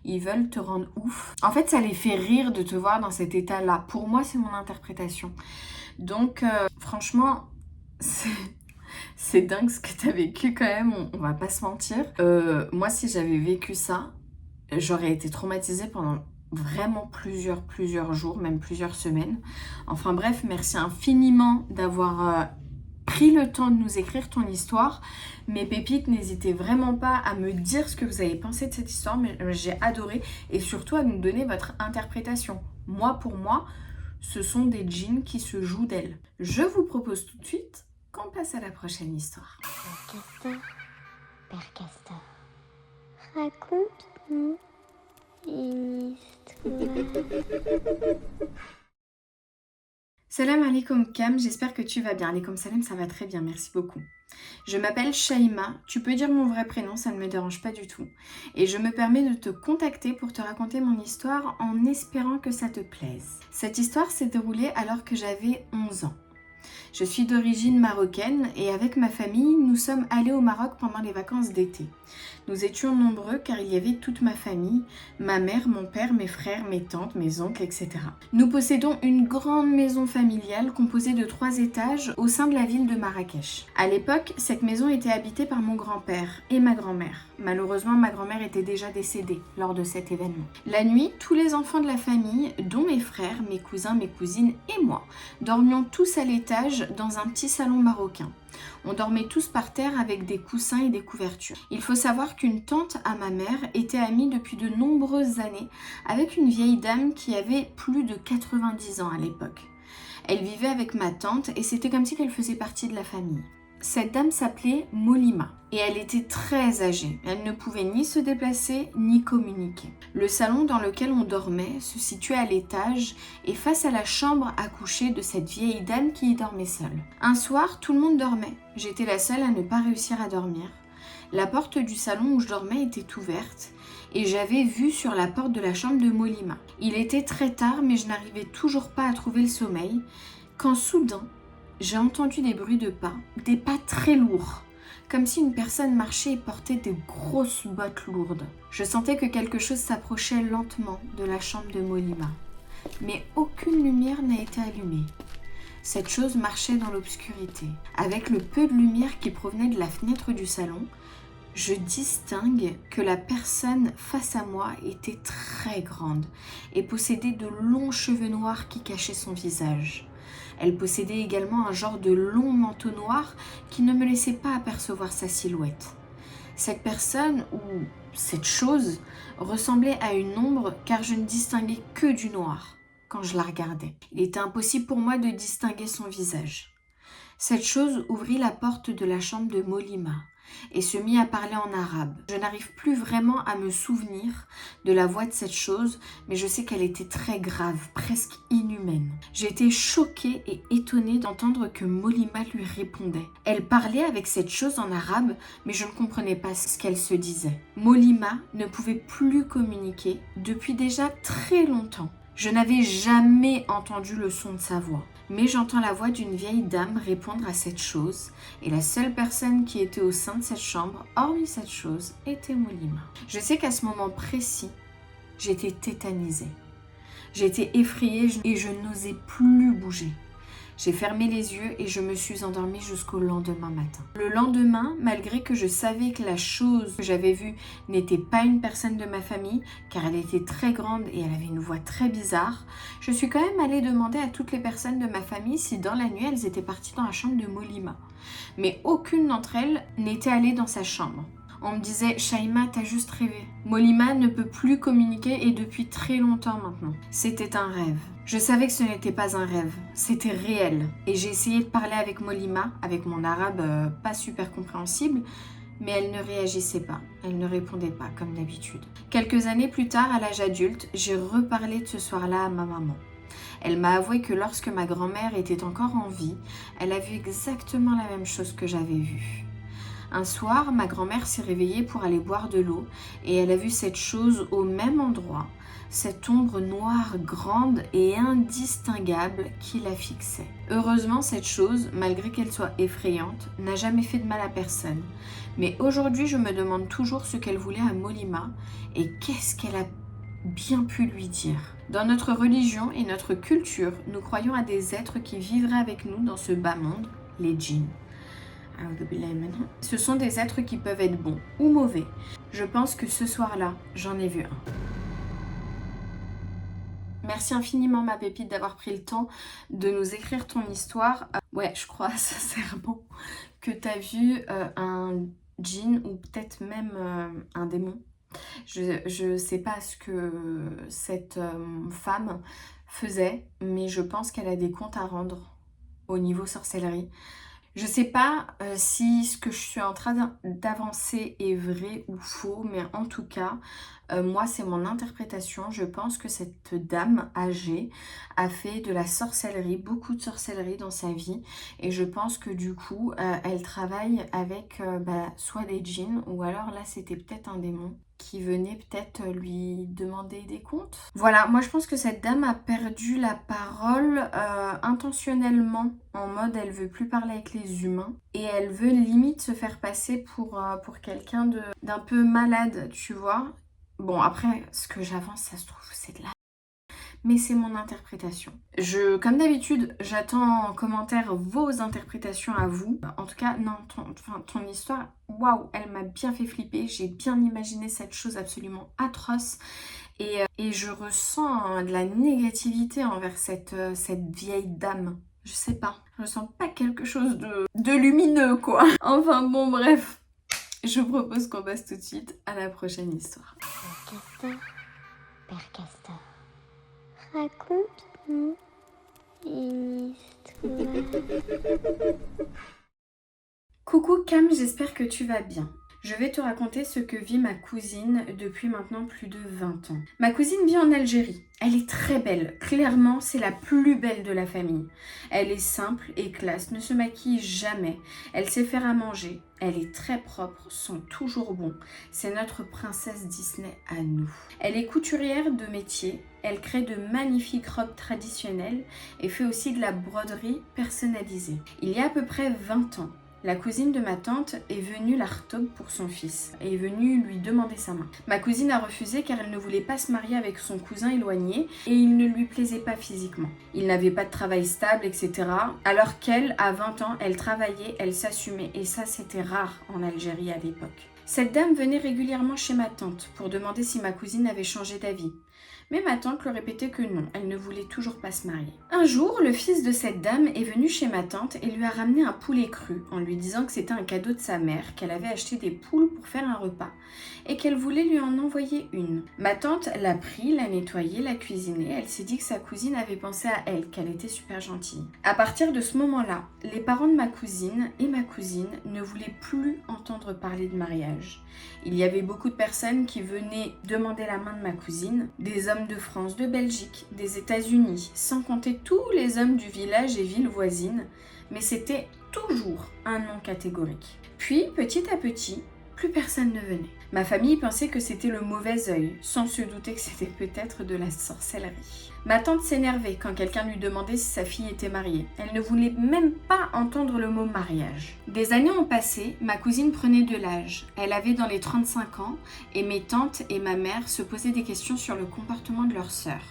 Speaker 1: Ils veulent te rendre ouf. En fait, ça les fait rire de te voir dans cet état-là. Pour moi, c'est mon interprétation. Donc, franchement, c'est dingue ce que t'as vécu quand même, on va pas se mentir. Moi, si j'avais vécu ça, j'aurais été traumatisée pendant vraiment plusieurs jours, même plusieurs semaines. Enfin bref, merci infiniment d'avoir pris le temps de nous écrire ton histoire. Mes pépites, n'hésitez vraiment pas à me dire ce que vous avez pensé de cette histoire, mais j'ai adoré, et surtout à nous donner votre interprétation. Moi, pour moi, ce sont des djinns qui se jouent d'elle. Je vous propose tout de suite qu'on passe à la prochaine histoire.
Speaker 2: Père Castor, raconte-nous une histoire.
Speaker 1: Salam alaikum Cam, j'espère que tu vas bien. Alaikum salam, ça va très bien, merci beaucoup. Je m'appelle Shaima, tu peux dire mon vrai prénom, ça ne me dérange pas du tout. Et je me permets de te contacter pour te raconter mon histoire en espérant que ça te plaise. Cette histoire s'est déroulée alors que j'avais 11 ans. Je suis d'origine marocaine et avec ma famille, nous sommes allés au Maroc pendant les vacances d'été. Nous étions nombreux car il y avait toute ma famille, ma mère, mon père, mes frères, mes tantes, mes oncles, etc. Nous possédons une grande maison familiale composée de 3 étages au sein de la ville de Marrakech. À l'époque, cette maison était habitée par mon grand-père et ma grand-mère. Malheureusement, ma grand-mère était déjà décédée lors de cet événement. La nuit, tous les enfants de la famille, dont mes frères, mes cousins, mes cousines et moi, dormions tous à l'étage dans un petit salon marocain. On dormait tous par terre avec des coussins et des couvertures. Il faut savoir qu'une tante à ma mère était amie depuis de nombreuses années avec une vieille dame qui avait plus de 90 ans à l'époque. Elle vivait avec ma tante et c'était comme si elle faisait partie de la famille. Cette dame s'appelait Molima et elle était très âgée. Elle ne pouvait ni se déplacer ni communiquer. Le salon dans lequel on dormait se situait à l'étage et face à la chambre à coucher de cette vieille dame qui y dormait seule. Un soir, tout le monde dormait. J'étais la seule à ne pas réussir à dormir. La porte du salon où je dormais était ouverte et j'avais vue sur la porte de la chambre de Molima. Il était très tard mais je n'arrivais toujours pas à trouver le sommeil quand soudain, j'ai entendu des bruits de pas, des pas très lourds, comme si une personne marchait et portait des grosses bottes lourdes. Je sentais que quelque chose s'approchait lentement de la chambre de Molima, mais aucune lumière n'a été allumée. Cette chose marchait dans l'obscurité. Avec le peu de lumière qui provenait de la fenêtre du salon, je distingue que la personne face à moi était très grande et possédait de longs cheveux noirs qui cachaient son visage. Elle possédait également un genre de long manteau noir qui ne me laissait pas apercevoir sa silhouette. Cette personne, ou cette chose, ressemblait à une ombre car je ne distinguais que du noir quand je la regardais. Il était impossible pour moi de distinguer son visage. Cette chose ouvrit la porte de la chambre de Molima et se mit à parler en arabe. Je n'arrive plus vraiment à me souvenir de la voix de cette chose, mais je sais qu'elle était très grave, presque inhumaine. J'ai été choquée et étonnée d'entendre que Molima lui répondait. Elle parlait avec cette chose en arabe, mais je ne comprenais pas ce qu'elle se disait. Molima ne pouvait plus communiquer depuis déjà très longtemps. Je n'avais jamais entendu le son de sa voix. Mais j'entends la voix d'une vieille dame répondre à cette chose, et la seule personne qui était au sein de cette chambre, hormis cette chose, était Molima. Je sais qu'à ce moment précis, j'étais tétanisée. J'étais effrayée et je n'osais plus bouger. J'ai fermé les yeux et je me suis endormie jusqu'au lendemain matin. Le lendemain, malgré que je savais que la chose que j'avais vue n'était pas une personne de ma famille, car elle était très grande et elle avait une voix très bizarre, je suis quand même allée demander à toutes les personnes de ma famille si dans la nuit elles étaient parties dans la chambre de Molima. Mais aucune d'entre elles n'était allée dans sa chambre. On me disait « Shaima, t'as juste rêvé ». Molima ne peut plus communiquer et depuis très longtemps maintenant. C'était un rêve. Je savais que ce n'était pas un rêve, c'était réel. Et j'ai essayé de parler avec Molima, avec mon arabe pas super compréhensible, mais elle ne réagissait pas, elle ne répondait pas comme d'habitude. Quelques années plus tard, à l'âge adulte, j'ai reparlé de ce soir-là à ma maman. Elle m'a avoué que lorsque ma grand-mère était encore en vie, elle a vu exactement la même chose que j'avais vue. Un soir, ma grand-mère s'est réveillée pour aller boire de l'eau et elle a vu cette chose au même endroit, cette ombre noire grande et indistinguable qui la fixait. Heureusement, cette chose, malgré qu'elle soit effrayante, n'a jamais fait de mal à personne. Mais aujourd'hui, je me demande toujours ce qu'elle voulait à Molima et qu'est-ce qu'elle a bien pu lui dire. Dans notre religion et notre culture, nous croyons à des êtres qui vivraient avec nous dans ce bas monde, les djinns. Ce sont des êtres qui peuvent être bons ou mauvais. Je pense que ce soir-là, j'en ai vu un. Merci infiniment ma pépite d'avoir pris le temps de nous écrire ton histoire. Ouais, je crois sincèrement que tu as vu un djinn ou peut-être même un démon. Je sais pas ce que cette femme faisait, mais je pense qu'elle a des comptes à rendre au niveau sorcellerie. Je sais pas si ce que je suis en train d'avancer est vrai ou faux, mais en tout cas, moi c'est mon interprétation. Je pense que cette dame âgée a fait de la sorcellerie, beaucoup de sorcellerie dans sa vie. Et je pense que du coup, elle travaille avec soit des djinns ou alors là c'était peut-être un démon qui venait peut-être lui demander des comptes. Voilà, moi je pense que cette dame a perdu la parole intentionnellement, en mode elle veut plus parler avec les humains et elle veut limite se faire passer pour quelqu'un d'un peu malade, tu vois. Bon après, ce que j'avance, ça se trouve, c'est de la... Mais c'est mon interprétation. Comme d'habitude, j'attends en commentaire vos interprétations à vous. En tout cas, non, ton histoire, waouh, elle m'a bien fait flipper. J'ai bien imaginé cette chose absolument atroce. Et je ressens de la négativité envers cette vieille dame. Je sais pas, je ressens pas quelque chose de lumineux, quoi. Enfin bon, bref. Je vous propose qu'on passe tout de suite à la prochaine histoire.
Speaker 2: Père Castor, raconte-nous une histoire.
Speaker 1: Coucou Cam, j'espère que tu vas bien. Je vais te raconter ce que vit ma cousine depuis maintenant plus de 20 ans. Ma cousine vit en Algérie. Elle est très belle. Clairement, c'est la plus belle de la famille. Elle est simple et classe, ne se maquille jamais. Elle sait faire à manger. Elle est très propre, sent toujours bon. C'est notre princesse Disney à nous. Elle est couturière de métier. Elle crée de magnifiques robes traditionnelles et fait aussi de la broderie personnalisée. Il y a à peu près 20 ans, la cousine de ma tante est venue l'Artob pour son fils et est venue lui demander sa main. Ma cousine a refusé car elle ne voulait pas se marier avec son cousin éloigné et il ne lui plaisait pas physiquement. Il n'avait pas de travail stable, etc. Alors qu'elle, à 20 ans, elle travaillait, elle s'assumait et ça c'était rare en Algérie à l'époque. Cette dame venait régulièrement chez ma tante pour demander si ma cousine avait changé d'avis. Mais ma tante lui répétait que non, elle ne voulait toujours pas se marier. Un jour, le fils de cette dame est venu chez ma tante et lui a ramené un poulet cru en lui disant que c'était un cadeau de sa mère, qu'elle avait acheté des poules pour faire un repas et qu'elle voulait lui en envoyer une. Ma tante l'a pris, l'a nettoyé, l'a cuisiné, elle s'est dit que sa cousine avait pensé à elle, qu'elle était super gentille. À partir de ce moment-là, les parents de ma cousine et ma cousine ne voulaient plus entendre parler de mariage. Il y avait beaucoup de personnes qui venaient demander la main de ma cousine, des hommes de France, de Belgique, des États-Unis, sans compter tous les hommes du village et villes voisines, mais c'était toujours un non catégorique. Puis, petit à petit, plus personne ne venait. Ma famille pensait que c'était le mauvais œil, sans se douter que c'était peut-être de la sorcellerie. Ma tante s'énervait quand quelqu'un lui demandait si sa fille était mariée. Elle ne voulait même pas entendre le mot mariage. Des années ont passé, ma cousine prenait de l'âge. Elle avait dans les 35 ans et mes tantes et ma mère se posaient des questions sur le comportement de leur sœur.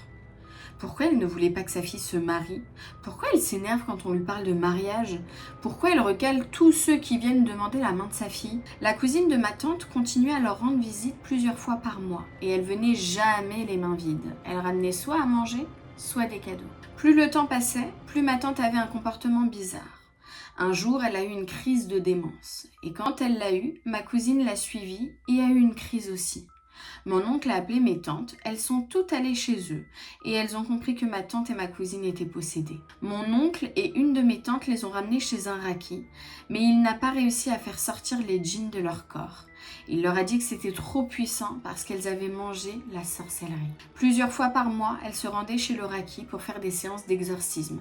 Speaker 1: Pourquoi elle ne voulait pas que sa fille se marie? Pourquoi elle s'énerve quand on lui parle de mariage? Pourquoi elle recale tous ceux qui viennent demander la main de sa fille? La cousine de ma tante continuait à leur rendre visite plusieurs fois par mois et elle venait jamais les mains vides. Elle ramenait soit à manger, soit des cadeaux. Plus le temps passait, plus ma tante avait un comportement bizarre. Un jour, elle a eu une crise de démence. Et quand elle l'a eue, ma cousine l'a suivie et a eu une crise aussi. Mon oncle a appelé mes tantes, elles sont toutes allées chez eux et elles ont compris que ma tante et ma cousine étaient possédées. Mon oncle et une de mes tantes les ont ramenées chez un raki, mais il n'a pas réussi à faire sortir les djinns de leur corps. Il leur a dit que c'était trop puissant parce qu'elles avaient mangé la sorcellerie. Plusieurs fois par mois, elles se rendaient chez le raki pour faire des séances d'exorcisme.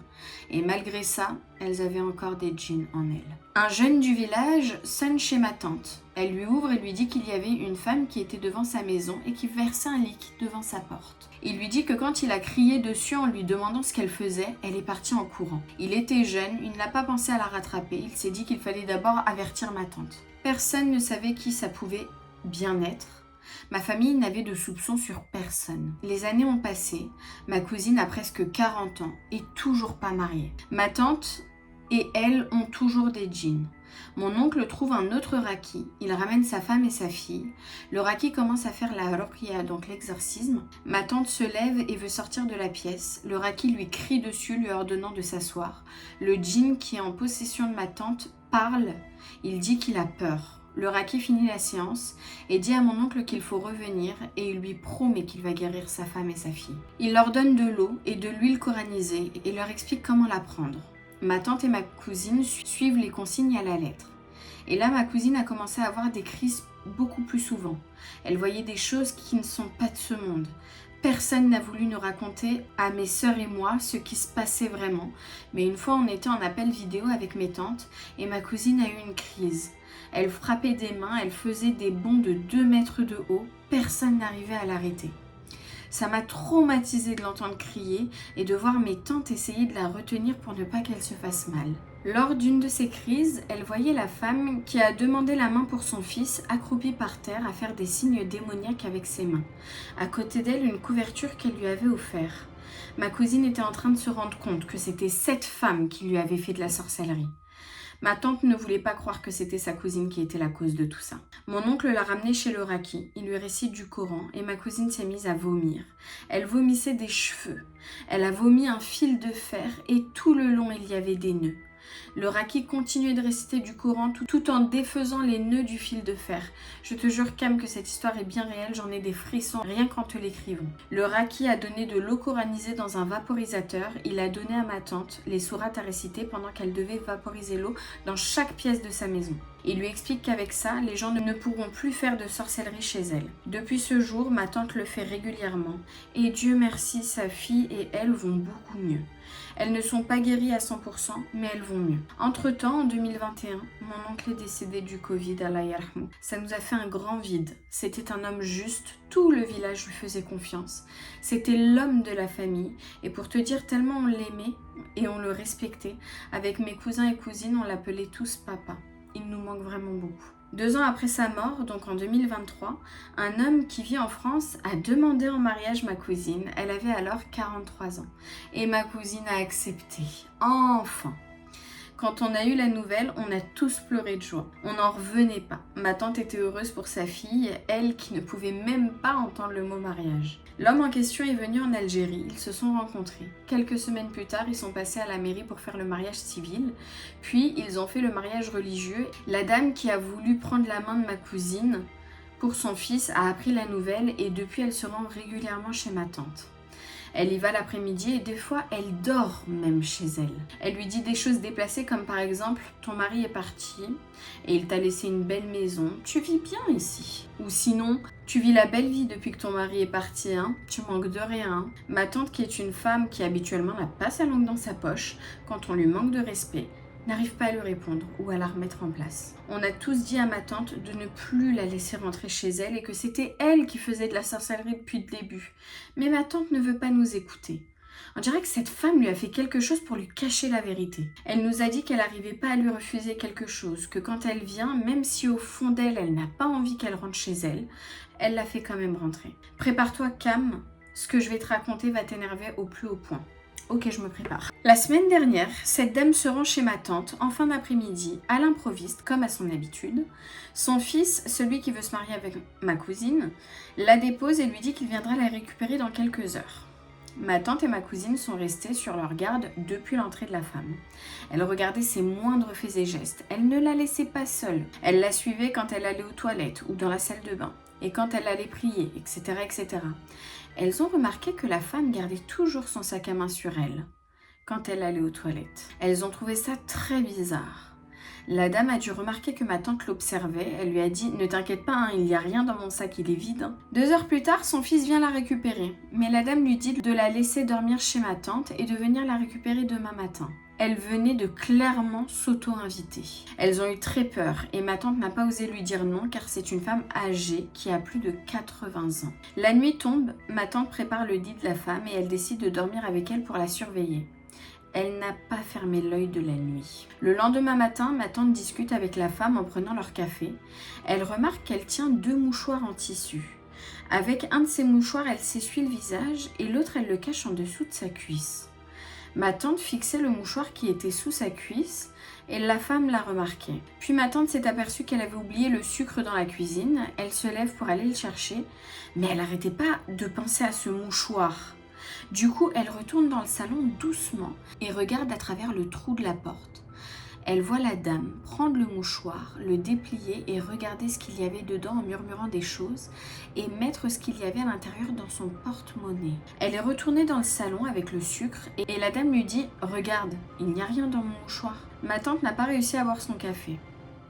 Speaker 1: Et malgré ça, elles avaient encore des djinns en elles. Un jeune du village sonne chez ma tante. Elle lui ouvre et lui dit qu'il y avait une femme qui était devant sa maison et qui versait un liquide devant sa porte. Il lui dit que quand il a crié dessus en lui demandant ce qu'elle faisait, elle est partie en courant. Il était jeune, il n'a pas pensé à la rattraper, il s'est dit qu'il fallait d'abord avertir ma tante. Personne ne savait qui ça pouvait bien être. Ma famille n'avait de soupçons sur personne. Les années ont passé, ma cousine a presque 40 ans et toujours pas mariée. Ma tante et elle ont toujours des djinns. Mon oncle trouve un autre raki, il ramène sa femme et sa fille. Le raki commence à faire la ruqya, donc l'exorcisme. Ma tante se lève et veut sortir de la pièce. Le raki lui crie dessus, lui ordonnant de s'asseoir. Le djinn qui est en possession de ma tante parle, il dit qu'il a peur. Le raki finit la séance et dit à mon oncle qu'il faut revenir et il lui promet qu'il va guérir sa femme et sa fille. Il leur donne de l'eau et de l'huile coranisée et leur explique comment la prendre. Ma tante et ma cousine suivent les consignes à la lettre. Et là, ma cousine a commencé à avoir des crises beaucoup plus souvent. Elle voyait des choses qui ne sont pas de ce monde. Personne n'a voulu nous raconter, à mes sœurs et moi, ce qui se passait vraiment. Mais une fois, on était en appel vidéo avec mes tantes et ma cousine a eu une crise. Elle frappait des mains, elle faisait des bonds de 2 mètres de haut. Personne n'arrivait à l'arrêter. Ça m'a traumatisée de l'entendre crier et de voir mes tantes essayer de la retenir pour ne pas qu'elle se fasse mal. Lors d'une de ces crises, elle voyait la femme qui a demandé la main pour son fils, accroupie par terre à faire des signes démoniaques avec ses mains. À côté d'elle, une couverture qu'elle lui avait offerte. Ma cousine était en train de se rendre compte que c'était cette femme qui lui avait fait de la sorcellerie. Ma tante ne voulait pas croire que c'était sa cousine qui était la cause de tout ça. Mon oncle l'a ramenée chez le raki, il lui récite du Coran et ma cousine s'est mise à vomir. Elle vomissait des cheveux. Elle a vomi un fil de fer et tout le long il y avait des nœuds. Le raki continuait de réciter du Coran tout en défaisant les nœuds du fil de fer. Je te jure, Cam, que cette histoire est bien réelle, j'en ai des frissons rien qu'en te l'écrivant. Le raki a donné de l'eau coranisée dans un vaporisateur. Il a donné à ma tante les sourates à réciter pendant qu'elle devait vaporiser l'eau dans chaque pièce de sa maison. Il lui explique qu'avec ça, les gens ne pourront plus faire de sorcellerie chez elle. Depuis ce jour, ma tante le fait régulièrement. Et Dieu merci, sa fille et elle vont beaucoup mieux. Elles ne sont pas guéries à 100%, mais elles vont mieux. Entre-temps, en 2021, mon oncle est décédé du Covid, Allah yarhamou. Ça nous a fait un grand vide. C'était un homme juste, tout le village lui faisait confiance. C'était l'homme de la famille. Et pour te dire, tellement on l'aimait et on le respectait, avec mes cousins et cousines, on l'appelait tous papa. Il nous manque vraiment beaucoup. 2 ans après sa mort, donc en 2023, un homme qui vit en France a demandé en mariage ma cousine. Elle avait alors 43 ans. Et ma cousine a accepté. Enfin! Quand on a eu la nouvelle, on a tous pleuré de joie. On n'en revenait pas. Ma tante était heureuse pour sa fille, elle qui ne pouvait même pas entendre le mot mariage. L'homme en question est venu en Algérie, ils se sont rencontrés. Quelques semaines plus tard, ils sont passés à la mairie pour faire le mariage civil. Puis, ils ont fait le mariage religieux. La dame qui a voulu prendre la main de ma cousine pour son fils a appris la nouvelle et depuis, elle se rend régulièrement chez ma tante. Elle y va l'après-midi et des fois, elle dort même chez elle. Elle lui dit des choses déplacées comme par exemple « Ton mari est parti et il t'a laissé une belle maison. Tu vis bien ici. » Ou sinon « Tu vis la belle vie depuis que ton mari est parti, hein. Tu manques de rien. » Ma tante, qui est une femme qui habituellement n'a pas sa langue dans sa poche, quand on lui manque de respect, n'arrive pas à lui répondre ou à la remettre en place. On a tous dit à ma tante de ne plus la laisser rentrer chez elle et que c'était elle qui faisait de la sorcellerie depuis le début. Mais ma tante ne veut pas nous écouter. On dirait que cette femme lui a fait quelque chose pour lui cacher la vérité. Elle nous a dit qu'elle n'arrivait pas à lui refuser quelque chose, que quand elle vient, même si au fond d'elle, elle n'a pas envie qu'elle rentre chez elle, elle la fait quand même rentrer. Prépare-toi, Cam, ce que je vais te raconter va t'énerver au plus haut point. Ok, je me prépare. La semaine dernière, cette dame se rend chez ma tante en fin d'après-midi, à l'improviste, comme à son habitude. Son fils, celui qui veut se marier avec ma cousine, la dépose et lui dit qu'il viendra la récupérer dans quelques heures. Ma tante et ma cousine sont restées sur leur garde depuis l'entrée de la femme. Elle regardait ses moindres faits et gestes. Elle ne la laissait pas seule. Elle la suivait quand elle allait aux toilettes ou dans la salle de bain, et quand elle allait prier, etc., etc. Elles ont remarqué que la femme gardait toujours son sac à main sur elle quand elle allait aux toilettes. Elles ont trouvé ça très bizarre. La dame a dû remarquer que ma tante l'observait. Elle lui a dit « Ne t'inquiète pas, hein, il n'y a rien dans mon sac, il est vide. » 2 heures plus tard, son fils vient la récupérer. Mais la dame lui dit de la laisser dormir chez ma tante et de venir la récupérer demain matin. Elle venait de clairement s'auto-inviter. Elles ont eu très peur et ma tante n'a pas osé lui dire non car c'est une femme âgée qui a plus de 80 ans. La nuit tombe, ma tante prépare le lit de la femme et elle décide de dormir avec elle pour la surveiller. Elle n'a pas fermé l'œil de la nuit. Le lendemain matin, ma tante discute avec la femme en prenant leur café. Elle remarque qu'elle tient 2 mouchoirs en tissu. Avec un de ces mouchoirs, elle s'essuie le visage et l'autre, elle le cache en dessous de sa cuisse. Ma tante fixait le mouchoir qui était sous sa cuisse et la femme l'a remarqué. Puis ma tante s'est aperçue qu'elle avait oublié le sucre dans la cuisine. Elle se lève pour aller le chercher, mais elle n'arrêtait pas de penser à ce mouchoir. Du coup, elle retourne dans le salon doucement et regarde à travers le trou de la porte. Elle voit la dame prendre le mouchoir, le déplier et regarder ce qu'il y avait dedans en murmurant des choses et mettre ce qu'il y avait à l'intérieur dans son porte-monnaie. Elle est retournée dans le salon avec le sucre et la dame lui dit « Regarde, il n'y a rien dans mon mouchoir. » Ma tante n'a pas réussi à boire son café.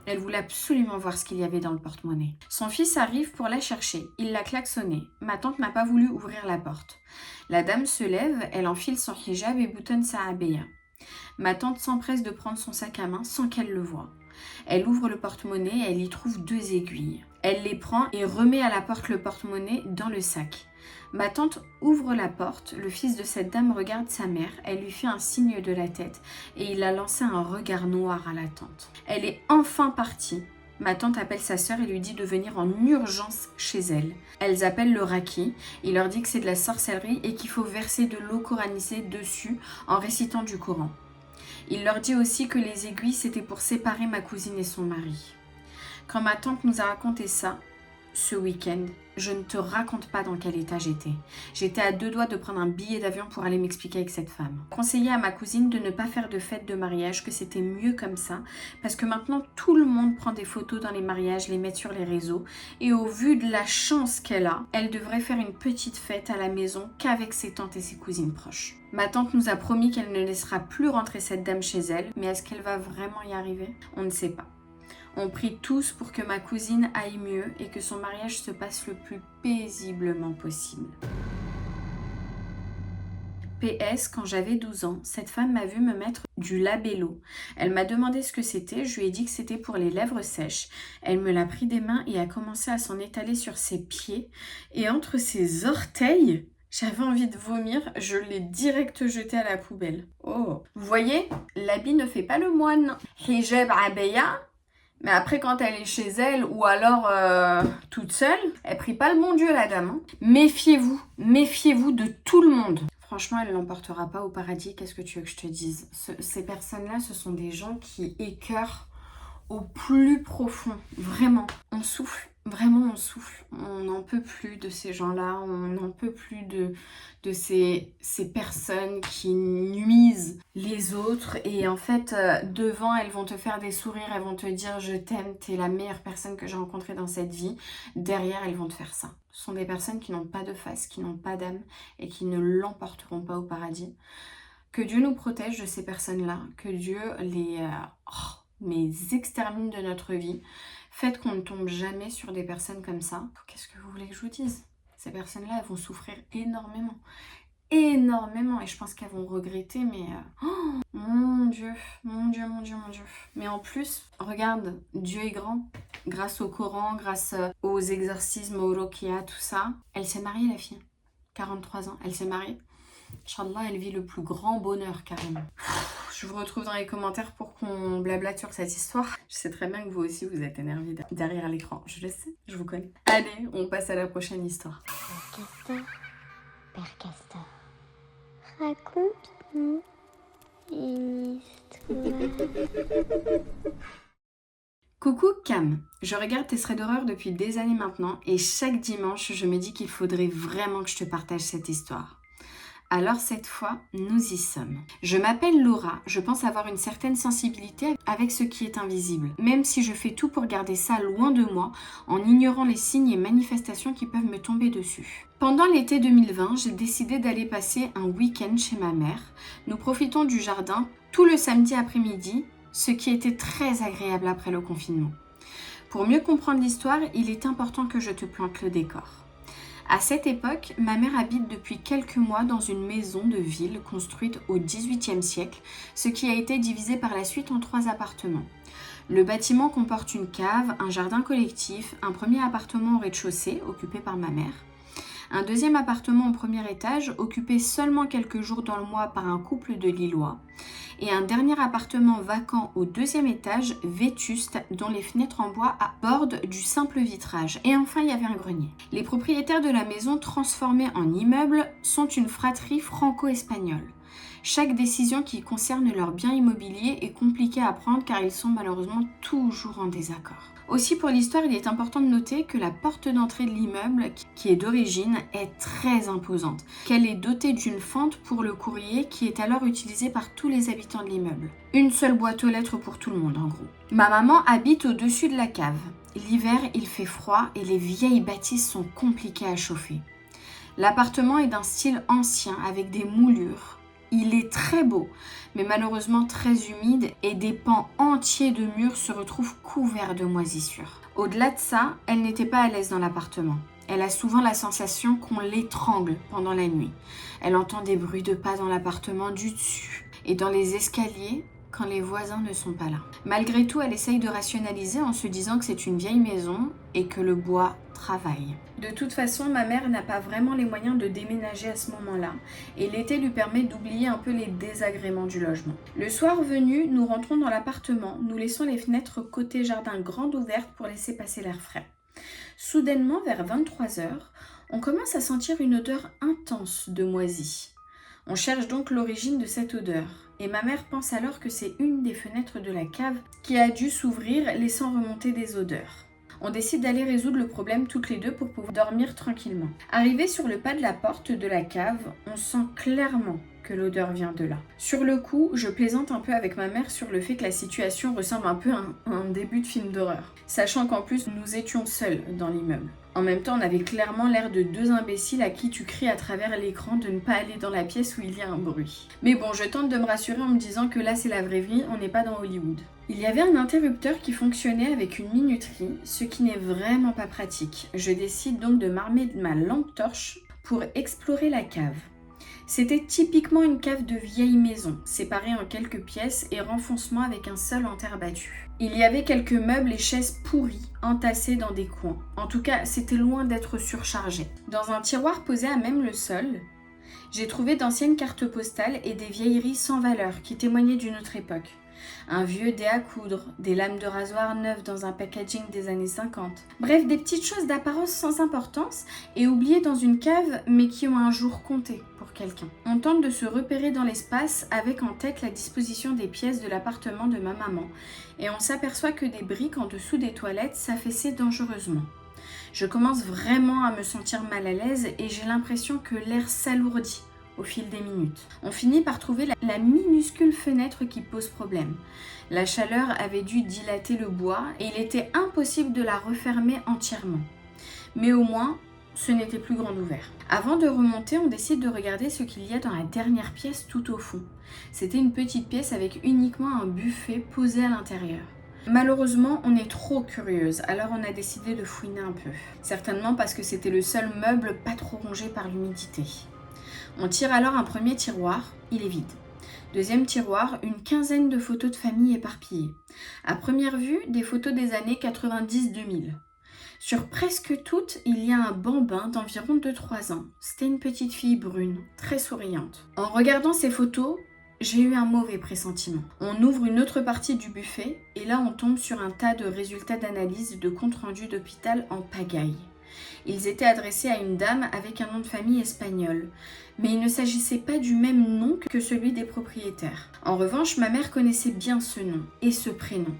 Speaker 1: Elle voulait absolument voir ce qu'il y avait dans le porte-monnaie. Son fils arrive pour la chercher. Il l'a klaxonné. Ma tante n'a pas voulu ouvrir la porte. La dame se lève, elle enfile son hijab et boutonne sa abaya. Ma tante s'empresse de prendre son sac à main sans qu'elle le voie. Elle ouvre le porte-monnaie et elle y trouve 2 aiguilles. Elle les prend et remet à la porte le porte-monnaie dans le sac. Ma tante ouvre la porte, le fils de cette dame regarde sa mère, elle lui fait un signe de la tête et il a lancé un regard noir à la tante. Elle est enfin partie. Ma tante appelle sa sœur et lui dit de venir en urgence chez elle. Elles appellent le raki, il leur dit que c'est de la sorcellerie et qu'il faut verser de l'eau coranisée dessus en récitant du Coran. Il leur dit aussi que les aiguilles c'était pour séparer ma cousine et son mari. Quand ma tante nous a raconté ça, ce week-end, je ne te raconte pas dans quel état j'étais. J'étais à 2 doigts de prendre un billet d'avion pour aller m'expliquer avec cette femme. Conseiller à ma cousine de ne pas faire de fête de mariage, que c'était mieux comme ça, parce que maintenant tout le monde prend des photos dans les mariages, les met sur les réseaux, et au vu de la chance qu'elle a, elle devrait faire une petite fête à la maison qu'avec ses tantes et ses cousines proches. Ma tante nous a promis qu'elle ne laissera plus rentrer cette dame chez elle, mais est-ce qu'elle va vraiment y arriver? On ne sait pas. On prie tous pour que ma cousine aille mieux et que son mariage se passe le plus paisiblement possible. PS, quand j'avais 12 ans, cette femme m'a vu me mettre du labello. Elle m'a demandé ce que c'était, je lui ai dit que c'était pour les lèvres sèches. Elle me l'a pris des mains et a commencé à s'en étaler sur ses pieds et entre ses orteils. J'avais envie de vomir, je l'ai direct jeté à la poubelle. Oh, vous voyez, l'habit ne fait pas le moine. Hijab abaya. Mais après, quand elle est chez elle ou alors toute seule, elle prie pas le bon Dieu, la dame. Hein. Méfiez-vous de tout le monde. Franchement, elle l'emportera pas au paradis, qu'est-ce que tu veux que je te dise? Ces personnes-là, ce sont des gens qui écœurent au plus profond. Vraiment, on souffle. Vraiment, on souffle. On n'en peut plus de ces gens-là. On n'en peut plus de ces personnes qui nuisent les autres. Et en fait, devant, elles vont te faire des sourires. Elles vont te dire « Je t'aime, t'es la meilleure personne que j'ai rencontrée dans cette vie. » Derrière, elles vont te faire ça. Ce sont des personnes qui n'ont pas de face, qui n'ont pas d'âme et qui ne l'emporteront pas au paradis. Que Dieu nous protège de ces personnes-là. Que Dieu les extermine de notre vie. Faites qu'on ne tombe jamais sur des personnes comme ça. Qu'est-ce que vous voulez que je vous dise? Ces personnes-là, elles vont souffrir énormément. Énormément. Et je pense qu'elles vont regretter, mais... mon Dieu, mon Dieu, mon Dieu, mon Dieu. Mais en plus, regarde, Dieu est grand. Grâce au Coran, grâce aux exorcismes, au Ruqya, tout ça. Elle s'est mariée, la fille. 43 ans, elle s'est mariée. Inch'Allah, elle vit le plus grand bonheur, carrément. Je vous retrouve dans les commentaires pour qu'on blablate sur cette histoire. Je sais très bien que vous aussi, vous êtes énervés derrière l'écran. Je le sais, je vous connais. Allez, on passe à la prochaine histoire.
Speaker 2: Père Castor, raconte-nous une histoire.
Speaker 1: Coucou Cam, je regarde tes threads d'horreur depuis des années maintenant et chaque dimanche, je me dis qu'il faudrait vraiment que je te partage cette histoire. Alors cette fois, nous y sommes. Je m'appelle Laura, je pense avoir une certaine sensibilité avec ce qui est invisible, même si je fais tout pour garder ça loin de moi, en ignorant les signes et manifestations qui peuvent me tomber dessus. Pendant l'été 2020, j'ai décidé d'aller passer un week-end chez ma mère. Nous profitons du jardin tout le samedi après-midi, ce qui était très agréable après le confinement. Pour mieux comprendre l'histoire, il est important que je te plante le décor. À cette époque, ma mère habite depuis quelques mois dans une maison de ville construite au XVIIIe siècle, ce qui a été divisé par la suite en 3 appartements. Le bâtiment comporte une cave, un jardin collectif, un premier appartement au rez-de-chaussée occupé par ma mère, un deuxième appartement au premier étage occupé seulement quelques jours dans le mois par un couple de Lillois, et un dernier appartement vacant au 2e étage, vétuste, dont les fenêtres en bois bordent du simple vitrage. Et enfin, il y avait un grenier. Les propriétaires de la maison transformée en immeuble sont une fratrie franco-espagnole. Chaque décision qui concerne leur bien immobilier est compliquée à prendre car ils sont malheureusement toujours en désaccord. Aussi pour l'histoire, il est important de noter que la porte d'entrée de l'immeuble, qui est d'origine, est très imposante, qu'elle est dotée d'une fente pour le courrier qui est alors utilisée par tous les habitants de l'immeuble. Une seule boîte aux lettres pour tout le monde en gros. Ma maman habite au-dessus de la cave. L'hiver, il fait froid et les vieilles bâtisses sont compliquées à chauffer. L'appartement est d'un style ancien avec des moulures. Il est très beau, mais malheureusement très humide et des pans entiers de murs se retrouvent couverts de moisissures. Au-delà de ça, elle n'était pas à l'aise dans l'appartement. Elle a souvent la sensation qu'on l'étrangle pendant la nuit. Elle entend des bruits de pas dans l'appartement du dessus et dans les escaliers quand les voisins ne sont pas là. Malgré tout, elle essaye de rationaliser en se disant que c'est une vieille maison et que le bois travaille. De toute façon, ma mère n'a pas vraiment les moyens de déménager à ce moment-là et l'été lui permet d'oublier un peu les désagréments du logement. Le soir venu, nous rentrons dans l'appartement, nous laissons les fenêtres côté jardin grandes ouvertes pour laisser passer l'air frais. Soudainement, vers 23h, on commence à sentir une odeur intense de moisi. On cherche donc l'origine de cette odeur. Et ma mère pense alors que c'est une des fenêtres de la cave qui a dû s'ouvrir, laissant remonter des odeurs. On décide d'aller résoudre le problème toutes les deux pour pouvoir dormir tranquillement. Arrivé sur le pas de la porte de la cave, on sent clairement que l'odeur vient de là. Sur le coup, je plaisante un peu avec ma mère sur le fait que la situation ressemble un peu à un début de film d'horreur, sachant qu'en plus nous étions seuls dans l'immeuble. En même temps, on avait clairement l'air de 2 imbéciles à qui tu cries à travers l'écran de ne pas aller dans la pièce où il y a un bruit. Mais bon, je tente de me rassurer en me disant que là c'est la vraie vie, on n'est pas dans Hollywood. Il y avait un interrupteur qui fonctionnait avec une minuterie, ce qui n'est vraiment pas pratique. Je décide donc de m'armer de ma lampe torche pour explorer la cave. C'était typiquement une cave de vieille maison, séparée en quelques pièces et renfoncement avec un sol en terre battue. Il y avait quelques meubles et chaises pourries, entassés dans des coins. En tout cas, c'était loin d'être surchargé. Dans un tiroir posé à même le sol, j'ai trouvé d'anciennes cartes postales et des vieilleries sans valeur qui témoignaient d'une autre époque. Un vieux dé à coudre, des lames de rasoir neuves dans un packaging des années 50. Bref, des petites choses d'apparence sans importance et oubliées dans une cave mais qui ont un jour compté pour quelqu'un. On tente de se repérer dans l'espace avec en tête la disposition des pièces de l'appartement de ma maman et on s'aperçoit que des briques en dessous des toilettes s'affaissaient dangereusement. Je commence vraiment à me sentir mal à l'aise et j'ai l'impression que l'air s'alourdit au fil des minutes. On finit par trouver la minuscule fenêtre qui pose problème. La chaleur avait dû dilater le bois et il était impossible de la refermer entièrement. Mais au moins, ce n'était plus grand ouvert. Avant de remonter, on décide de regarder ce qu'il y a dans la dernière pièce tout au fond. C'était une petite pièce avec uniquement un buffet posé à l'intérieur. Malheureusement, on est trop curieuse, alors on a décidé de fouiner un peu. Certainement parce que c'était le seul meuble pas trop rongé par l'humidité. On tire alors un premier tiroir, il est vide. Deuxième tiroir, une quinzaine de photos de famille éparpillées. À première vue, des photos des années 90-2000. Sur presque toutes, il y a un bambin d'environ 2-3 ans. C'était une petite fille brune, très souriante. En regardant ces photos, j'ai eu un mauvais pressentiment. On ouvre une autre partie du buffet et là on tombe sur un tas de résultats d'analyse de compte-rendu d'hôpital en pagaille. Ils étaient adressés à une dame avec un nom de famille espagnol, mais il ne s'agissait pas du même nom que celui des propriétaires. En revanche, ma mère connaissait bien ce nom et ce prénom,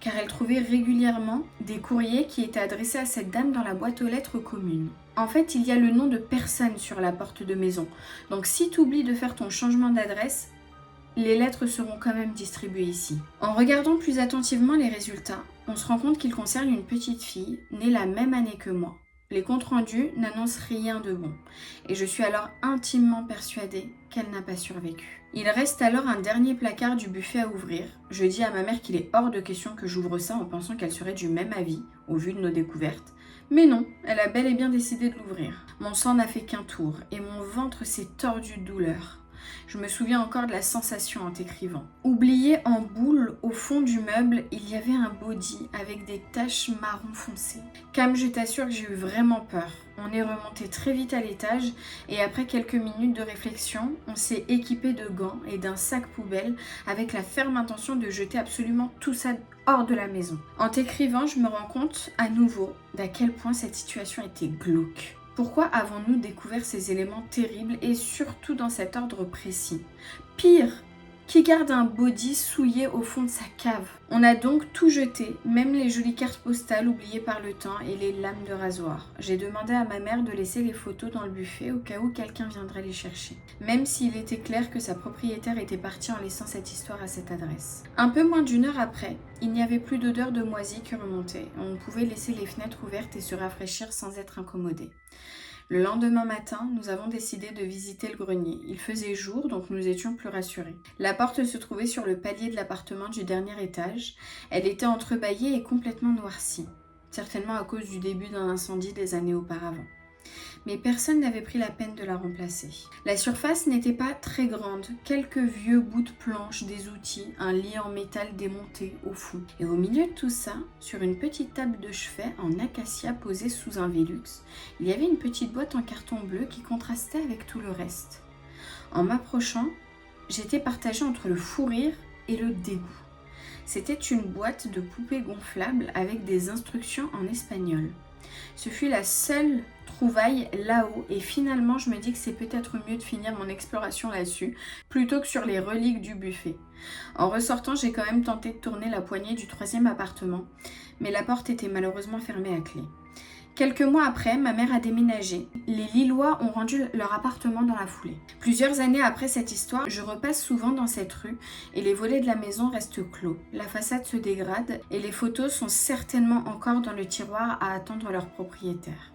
Speaker 1: car elle trouvait régulièrement des courriers qui étaient adressés à cette dame dans la boîte aux lettres commune. En fait, il y a le nom de personne sur la porte de maison. Donc si tu oublies de faire ton changement d'adresse, les lettres seront quand même distribuées ici. En regardant plus attentivement les résultats, on se rend compte qu'ils concernent une petite fille née la même année que moi. Les comptes rendus n'annoncent rien de bon, et je suis alors intimement persuadée qu'elle n'a pas survécu. Il reste alors un dernier placard du buffet à ouvrir. Je dis à ma mère qu'il est hors de question que j'ouvre ça en pensant qu'elle serait du même avis, au vu de nos découvertes. Mais non, elle a bel et bien décidé de l'ouvrir. Mon sang n'a fait qu'un tour, et mon ventre s'est tordu de douleur. Je me souviens encore de la sensation en t'écrivant. Oublié en boule au fond du meuble, il y avait un body avec des taches marron foncé. Cam, je t'assure que j'ai eu vraiment peur. On est remonté très vite à l'étage et après quelques minutes de réflexion, on s'est équipé de gants et d'un sac poubelle avec la ferme intention de jeter absolument tout ça hors de la maison. En t'écrivant, je me rends compte à nouveau d'à quel point cette situation était glauque. Pourquoi avons-nous découvert ces éléments terribles et surtout dans cet ordre précis? Pire, qui garde un body souillé au fond de sa cave? On a donc tout jeté, même les jolies cartes postales oubliées par le temps et les lames de rasoir. J'ai demandé à ma mère de laisser les photos dans le buffet au cas où quelqu'un viendrait les chercher. Même s'il était clair que sa propriétaire était partie en laissant cette histoire à cette adresse. Un peu moins d'une heure après, il n'y avait plus d'odeur de moisi qui remontait. On pouvait laisser les fenêtres ouvertes et se rafraîchir sans être incommodé. Le lendemain matin, nous avons décidé de visiter le grenier. Il faisait jour, donc nous étions plus rassurés. La porte se trouvait sur le palier de l'appartement du dernier étage. Elle était entrebâillée et complètement noircie, certainement à cause du début d'un incendie des années auparavant. Mais personne n'avait pris la peine de la remplacer. La surface n'était pas très grande, quelques vieux bouts de planches, des outils, un lit en métal démonté au fond. Et au milieu de tout ça, sur une petite table de chevet en acacia posée sous un Velux, il y avait une petite boîte en carton bleu qui contrastait avec tout le reste. En m'approchant, j'étais partagée entre le fou rire et le dégoût. C'était une boîte de poupées gonflables avec des instructions en espagnol. Ce fut la seule trouvaille là-haut et finalement je me dis que c'est peut-être mieux de finir mon exploration là-dessus plutôt que sur les reliques du buffet. En ressortant, j'ai quand même tenté de tourner la poignée du 3e appartement, mais la porte était malheureusement fermée à clé. Quelques mois après, ma mère a déménagé. Les Lillois ont rendu leur appartement dans la foulée. Plusieurs années après cette histoire, je repasse souvent dans cette rue et les volets de la maison restent clos. La façade se dégrade et les photos sont certainement encore dans le tiroir à attendre leur propriétaire.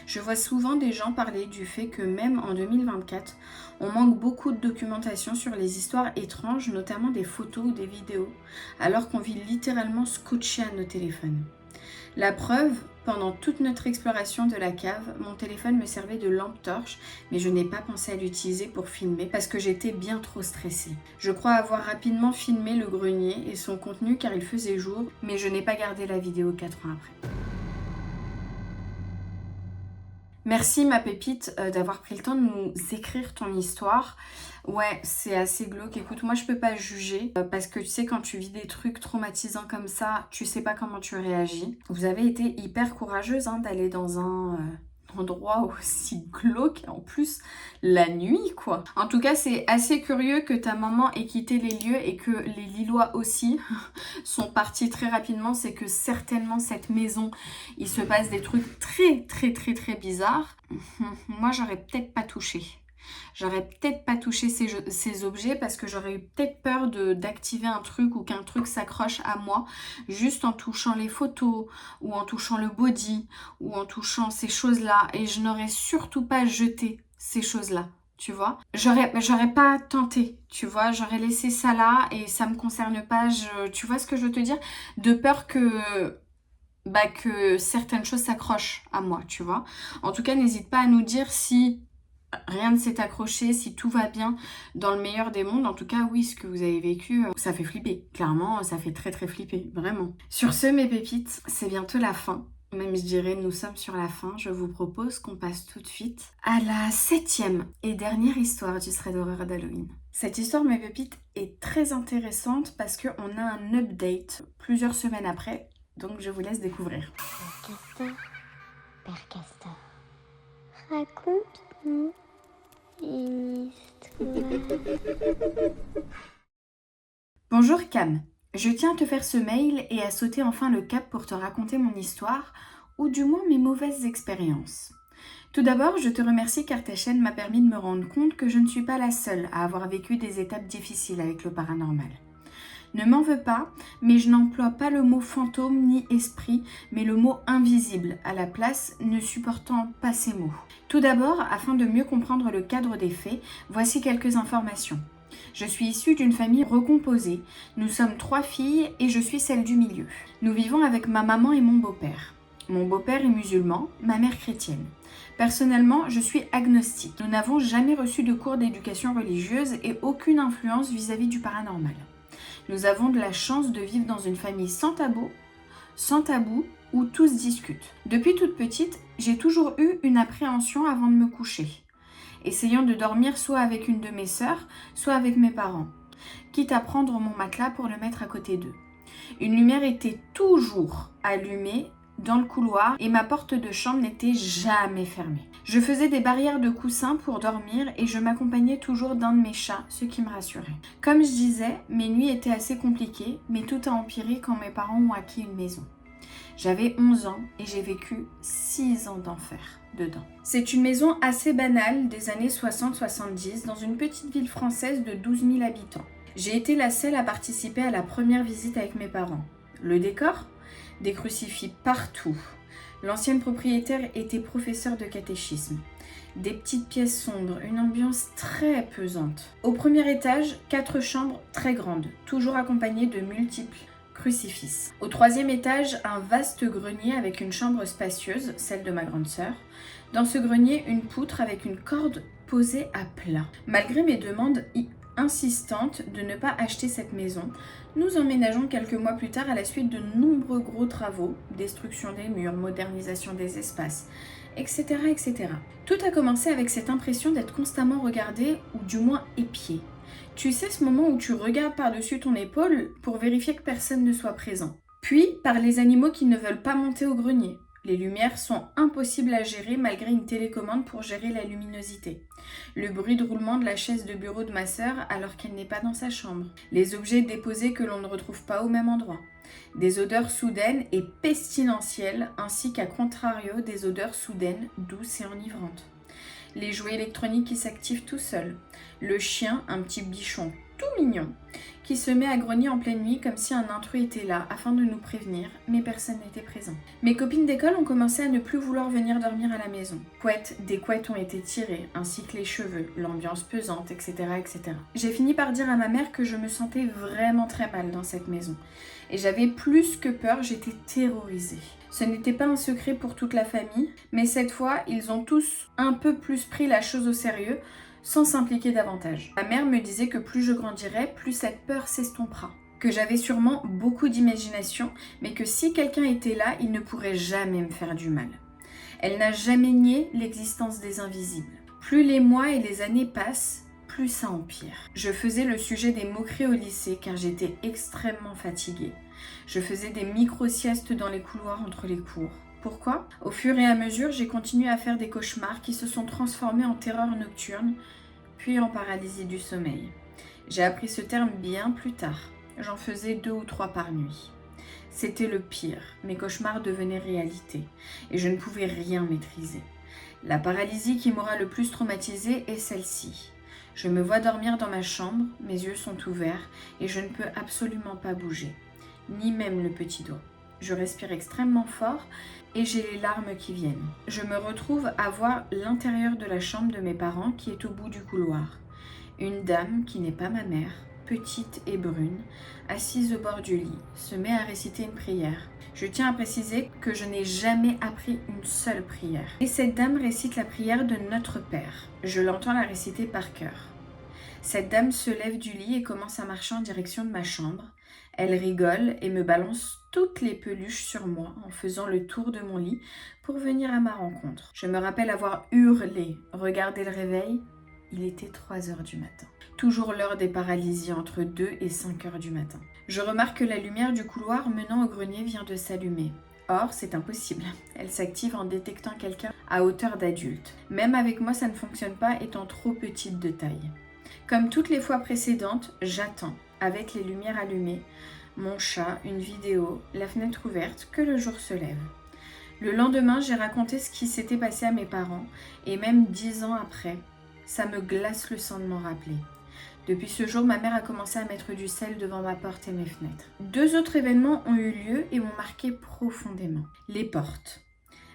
Speaker 1: Je vois souvent des gens parler du fait que même en 2024, on manque beaucoup de documentation sur les histoires étranges, notamment des photos ou des vidéos, alors qu'on vit littéralement scotché à nos téléphones. La preuve, pendant toute notre exploration de la cave, mon téléphone me servait de lampe torche, mais je n'ai pas pensé à l'utiliser pour filmer parce que j'étais bien trop stressée. Je crois avoir rapidement filmé le grenier et son contenu car il faisait jour, mais je n'ai pas gardé la vidéo 4 ans après. Merci ma pépite d'avoir pris le temps de nous écrire ton histoire. Ouais, c'est assez glauque. Écoute, moi je peux pas juger parce que tu sais quand tu vis des trucs traumatisants comme ça, tu sais pas comment tu réagis. Vous avez été hyper courageuse d'aller dans un endroit aussi glauque et en plus la nuit quoi. En tout cas, c'est assez curieux que ta maman ait quitté les lieux et que les Lillois aussi sont partis très rapidement. C'est que certainement cette maison, il se passe des trucs très bizarres. Moi, j'aurais peut-être pas touché. J'aurais peut-être pas touché ces objets parce que j'aurais eu peut-être peur d'activer un truc ou qu'un truc s'accroche à moi juste en touchant les photos ou en touchant le body ou en touchant ces choses-là. Et je n'aurais surtout pas jeté ces choses-là. Tu vois, j'aurais pas tenté, tu vois, j'aurais laissé ça là et ça me concerne pas, tu vois ce que je veux te dire, de peur que certaines choses s'accrochent à moi, tu vois. En tout cas, n'hésite pas à nous dire si rien ne s'est accroché, si tout va bien dans le meilleur des mondes. En tout cas, oui, ce que vous avez vécu, ça fait flipper. Clairement, ça fait très flipper, vraiment. Sur ce, mes pépites, c'est bientôt la fin. Même je dirais, nous sommes sur la fin. Je vous propose qu'on passe tout de suite à la 7e et dernière histoire du thread d'horreur d'Halloween. Cette histoire, mes pépites, est très intéressante parce qu'on a un update plusieurs semaines après. Donc je vous laisse découvrir.
Speaker 2: Père Castor, raconte-nous une histoire.
Speaker 1: Bonjour Cam, je tiens à te faire ce mail et à sauter enfin le cap pour te raconter mon histoire, ou du moins mes mauvaises expériences. Tout d'abord, je te remercie car ta chaîne m'a permis de me rendre compte que je ne suis pas la seule à avoir vécu des étapes difficiles avec le paranormal. Ne m'en veux pas, mais je n'emploie pas le mot fantôme ni esprit, mais le mot invisible à la place, ne supportant pas ces mots. Tout d'abord, afin de mieux comprendre le cadre des faits, voici quelques informations. Je suis issue d'une famille recomposée. Nous sommes 3 filles et je suis celle du milieu. Nous vivons avec ma maman et mon beau-père. Mon beau-père est musulman, ma mère chrétienne. Personnellement, je suis agnostique. Nous n'avons jamais reçu de cours d'éducation religieuse et aucune influence vis-à-vis du paranormal. Nous avons de la chance de vivre dans une famille sans tabou, où tous discutent. Depuis toute petite, j'ai toujours eu une appréhension avant de me coucher, essayant de dormir soit avec une de mes sœurs, soit avec mes parents, quitte à prendre mon matelas pour le mettre à côté d'eux. Une lumière était toujours allumée dans le couloir et ma porte de chambre n'était jamais fermée. Je faisais des barrières de coussins pour dormir et je m'accompagnais toujours d'un de mes chats, ce qui me rassurait. Comme je disais, mes nuits étaient assez compliquées, mais tout a empiré quand mes parents ont acquis une maison. J'avais 11 ans et j'ai vécu 6 ans d'enfer dedans. C'est une maison assez banale des années 60-70 dans une petite ville française de 12 000 habitants. J'ai été la seule à participer à la première visite avec mes parents. Le décor ? Des crucifix partout. L'ancienne propriétaire était professeure de catéchisme. Des petites pièces sombres, une ambiance très pesante. Au premier étage, 4 chambres très grandes, toujours accompagnées de multiples crucifix. Au 3e étage, un vaste grenier avec une chambre spacieuse, celle de ma grande sœur. Dans ce grenier, une poutre avec une corde posée à plat. Malgré mes demandes insistantes de ne pas acheter cette maison, nous emménageons quelques mois plus tard à la suite de nombreux gros travaux, destruction des murs, modernisation des espaces, etc., etc. Tout a commencé avec cette impression d'être constamment regardé ou du moins épié. Tu sais ce moment où tu regardes par-dessus ton épaule pour vérifier que personne ne soit présent. Puis par les animaux qui ne veulent pas monter au grenier. Les lumières sont impossibles à gérer malgré une télécommande pour gérer la luminosité. Le bruit de roulement de la chaise de bureau de ma sœur alors qu'elle n'est pas dans sa chambre. Les objets déposés que l'on ne retrouve pas au même endroit. Des odeurs soudaines et pestilentielles ainsi qu'à contrario des odeurs soudaines, douces et enivrantes. Les jouets électroniques qui s'activent tout seuls. Le chien, un petit bichon tout mignon, qui se met à grogner en pleine nuit comme si un intrus était là afin de nous prévenir, mais personne n'était présent. Mes copines d'école ont commencé à ne plus vouloir venir dormir à la maison. Des couettes ont été tirées, ainsi que les cheveux, l'ambiance pesante, etc., etc. J'ai fini par dire à ma mère que je me sentais vraiment très mal dans cette maison. Et j'avais plus que peur, j'étais terrorisée. Ce n'était pas un secret pour toute la famille, mais cette fois, ils ont tous un peu plus pris la chose au sérieux, sans s'impliquer davantage. Ma mère me disait que plus je grandirais, plus cette peur s'estompera. Que j'avais sûrement beaucoup d'imagination, mais que si quelqu'un était là, il ne pourrait jamais me faire du mal. Elle n'a jamais nié l'existence des invisibles. Plus les mois et les années passent, plus ça empire. Je faisais le sujet des moqueries au lycée car j'étais extrêmement fatiguée. Je faisais des micro-siestes dans les couloirs entre les cours. Pourquoi ? Au fur et à mesure, j'ai continué à faire des cauchemars qui se sont transformés en terreur nocturne, puis en paralysie du sommeil. J'ai appris ce terme bien plus tard. J'en faisais 2 ou 3 par nuit. C'était le pire. Mes cauchemars devenaient réalité et je ne pouvais rien maîtriser. La paralysie qui m'aura le plus traumatisée est celle-ci. Je me vois dormir dans ma chambre, mes yeux sont ouverts et je ne peux absolument pas bouger, ni même le petit doigt. Je respire extrêmement fort et j'ai les larmes qui viennent. Je me retrouve à voir l'intérieur de la chambre de mes parents qui est au bout du couloir. Une dame qui n'est pas ma mère, petite et brune, assise au bord du lit, se met à réciter une prière. Je tiens à préciser que je n'ai jamais appris une seule prière. Et cette dame récite la prière de Notre Père. Je l'entends la réciter par cœur. Cette dame se lève du lit et commence à marcher en direction de ma chambre. Elle rigole et me balance toutes les peluches sur moi en faisant le tour de mon lit pour venir à ma rencontre. Je me rappelle avoir hurlé, regardé le réveil, il était 3 heures du matin. Toujours l'heure des paralysies entre 2 et 5 heures du matin. Je remarque que la lumière du couloir menant au grenier vient de s'allumer. Or, c'est impossible. Elle s'active en détectant quelqu'un à hauteur d'adulte. Même avec moi, ça ne fonctionne pas étant trop petite de taille. Comme toutes les fois précédentes, j'attends, avec les lumières allumées, mon chat, une vidéo, la fenêtre ouverte, que le jour se lève. Le lendemain, j'ai raconté ce qui s'était passé à mes parents et même 10 ans après, ça me glace le sang de m'en rappeler. Depuis ce jour, ma mère a commencé à mettre du sel devant ma porte et mes fenêtres. 2 autres événements ont eu lieu et m'ont marqué profondément. Les portes.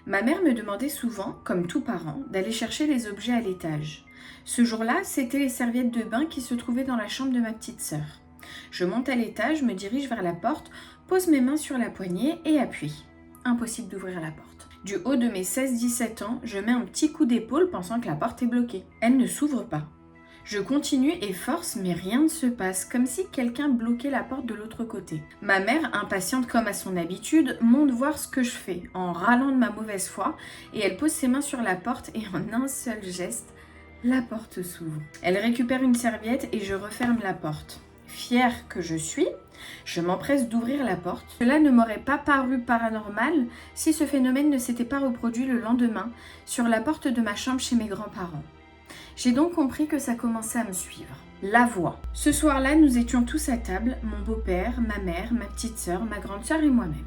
Speaker 1: Ma mère me demandait souvent, comme tout parent, d'aller chercher les objets à l'étage. Ce jour-là, c'était les serviettes de bain qui se trouvaient dans la chambre de ma petite sœur. Je monte à l'étage, me dirige vers la porte, pose mes mains sur la poignée et appuie. Impossible d'ouvrir la porte. Du haut de mes 16-17 ans, je mets un petit coup d'épaule pensant que la porte est bloquée. Elle ne s'ouvre pas. Je continue et force, mais rien ne se passe, comme si quelqu'un bloquait la porte de l'autre côté. Ma mère, impatiente comme à son habitude, monte voir ce que je fais, en râlant de ma mauvaise foi, et elle pose ses mains sur la porte et en un seul geste, la porte s'ouvre. Elle récupère une serviette et je referme la porte. Fière que je suis, je m'empresse d'ouvrir la porte. Cela ne m'aurait pas paru paranormal si ce phénomène ne s'était pas reproduit le lendemain sur la porte de ma chambre chez mes grands-parents. J'ai donc compris que ça commençait à me suivre. La voix. Ce soir-là, nous étions tous à table, mon beau-père, ma mère, ma petite sœur, ma grande sœur et moi-même.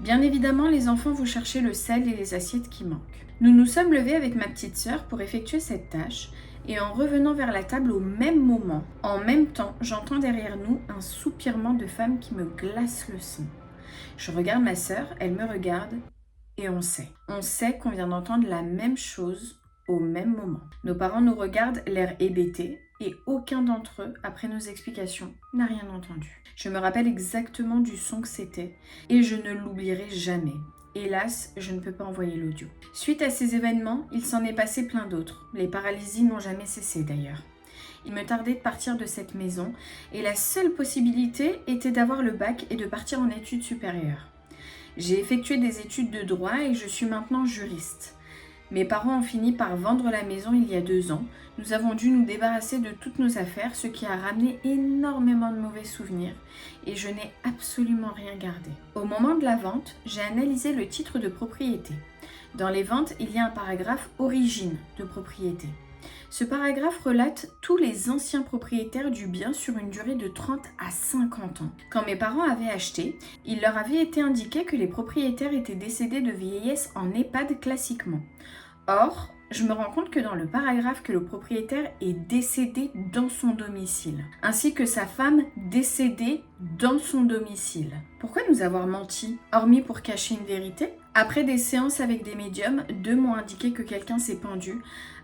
Speaker 1: Bien évidemment, les enfants vont chercher le sel et les assiettes qui manquent. Nous nous sommes levés avec ma petite sœur pour effectuer cette tâche et en revenant vers la table au même moment, en même temps, j'entends derrière nous un soupirement de femme qui me glace le sang. Je regarde ma sœur, elle me regarde et on sait. On sait qu'on vient d'entendre la même chose au même moment. Nos parents nous regardent, l'air hébétés, et aucun d'entre eux, après nos explications, n'a rien entendu. Je me rappelle exactement du son que c'était, et je ne l'oublierai jamais. Hélas, je ne peux pas envoyer l'audio. Suite à ces événements, il s'en est passé plein d'autres. Les paralysies n'ont jamais cessé d'ailleurs. Il me tardait de partir de cette maison, et la seule possibilité était d'avoir le bac et de partir en études supérieures. J'ai effectué des études de droit et je suis maintenant juriste. Mes parents ont fini par vendre la maison il y a 2 ans. Nous avons dû nous débarrasser de toutes nos affaires, ce qui a ramené énormément de mauvais souvenirs et je n'ai absolument rien gardé. Au moment de la vente, j'ai analysé le titre de propriété. Dans les ventes, il y a un paragraphe origine de propriété. Ce paragraphe relate tous les anciens propriétaires du bien sur une durée de 30 à 50 ans. Quand mes parents avaient acheté, il leur avait été indiqué que les propriétaires étaient décédés de vieillesse en EHPAD classiquement. Or, je me rends compte que dans le paragraphe que le propriétaire est décédé dans son domicile, ainsi que sa femme décédée dans son domicile. Pourquoi nous avoir menti, hormis pour cacher une vérité ? Après des séances avec des médiums, 2 m'ont indiqué que quelqu'un s'est pendu,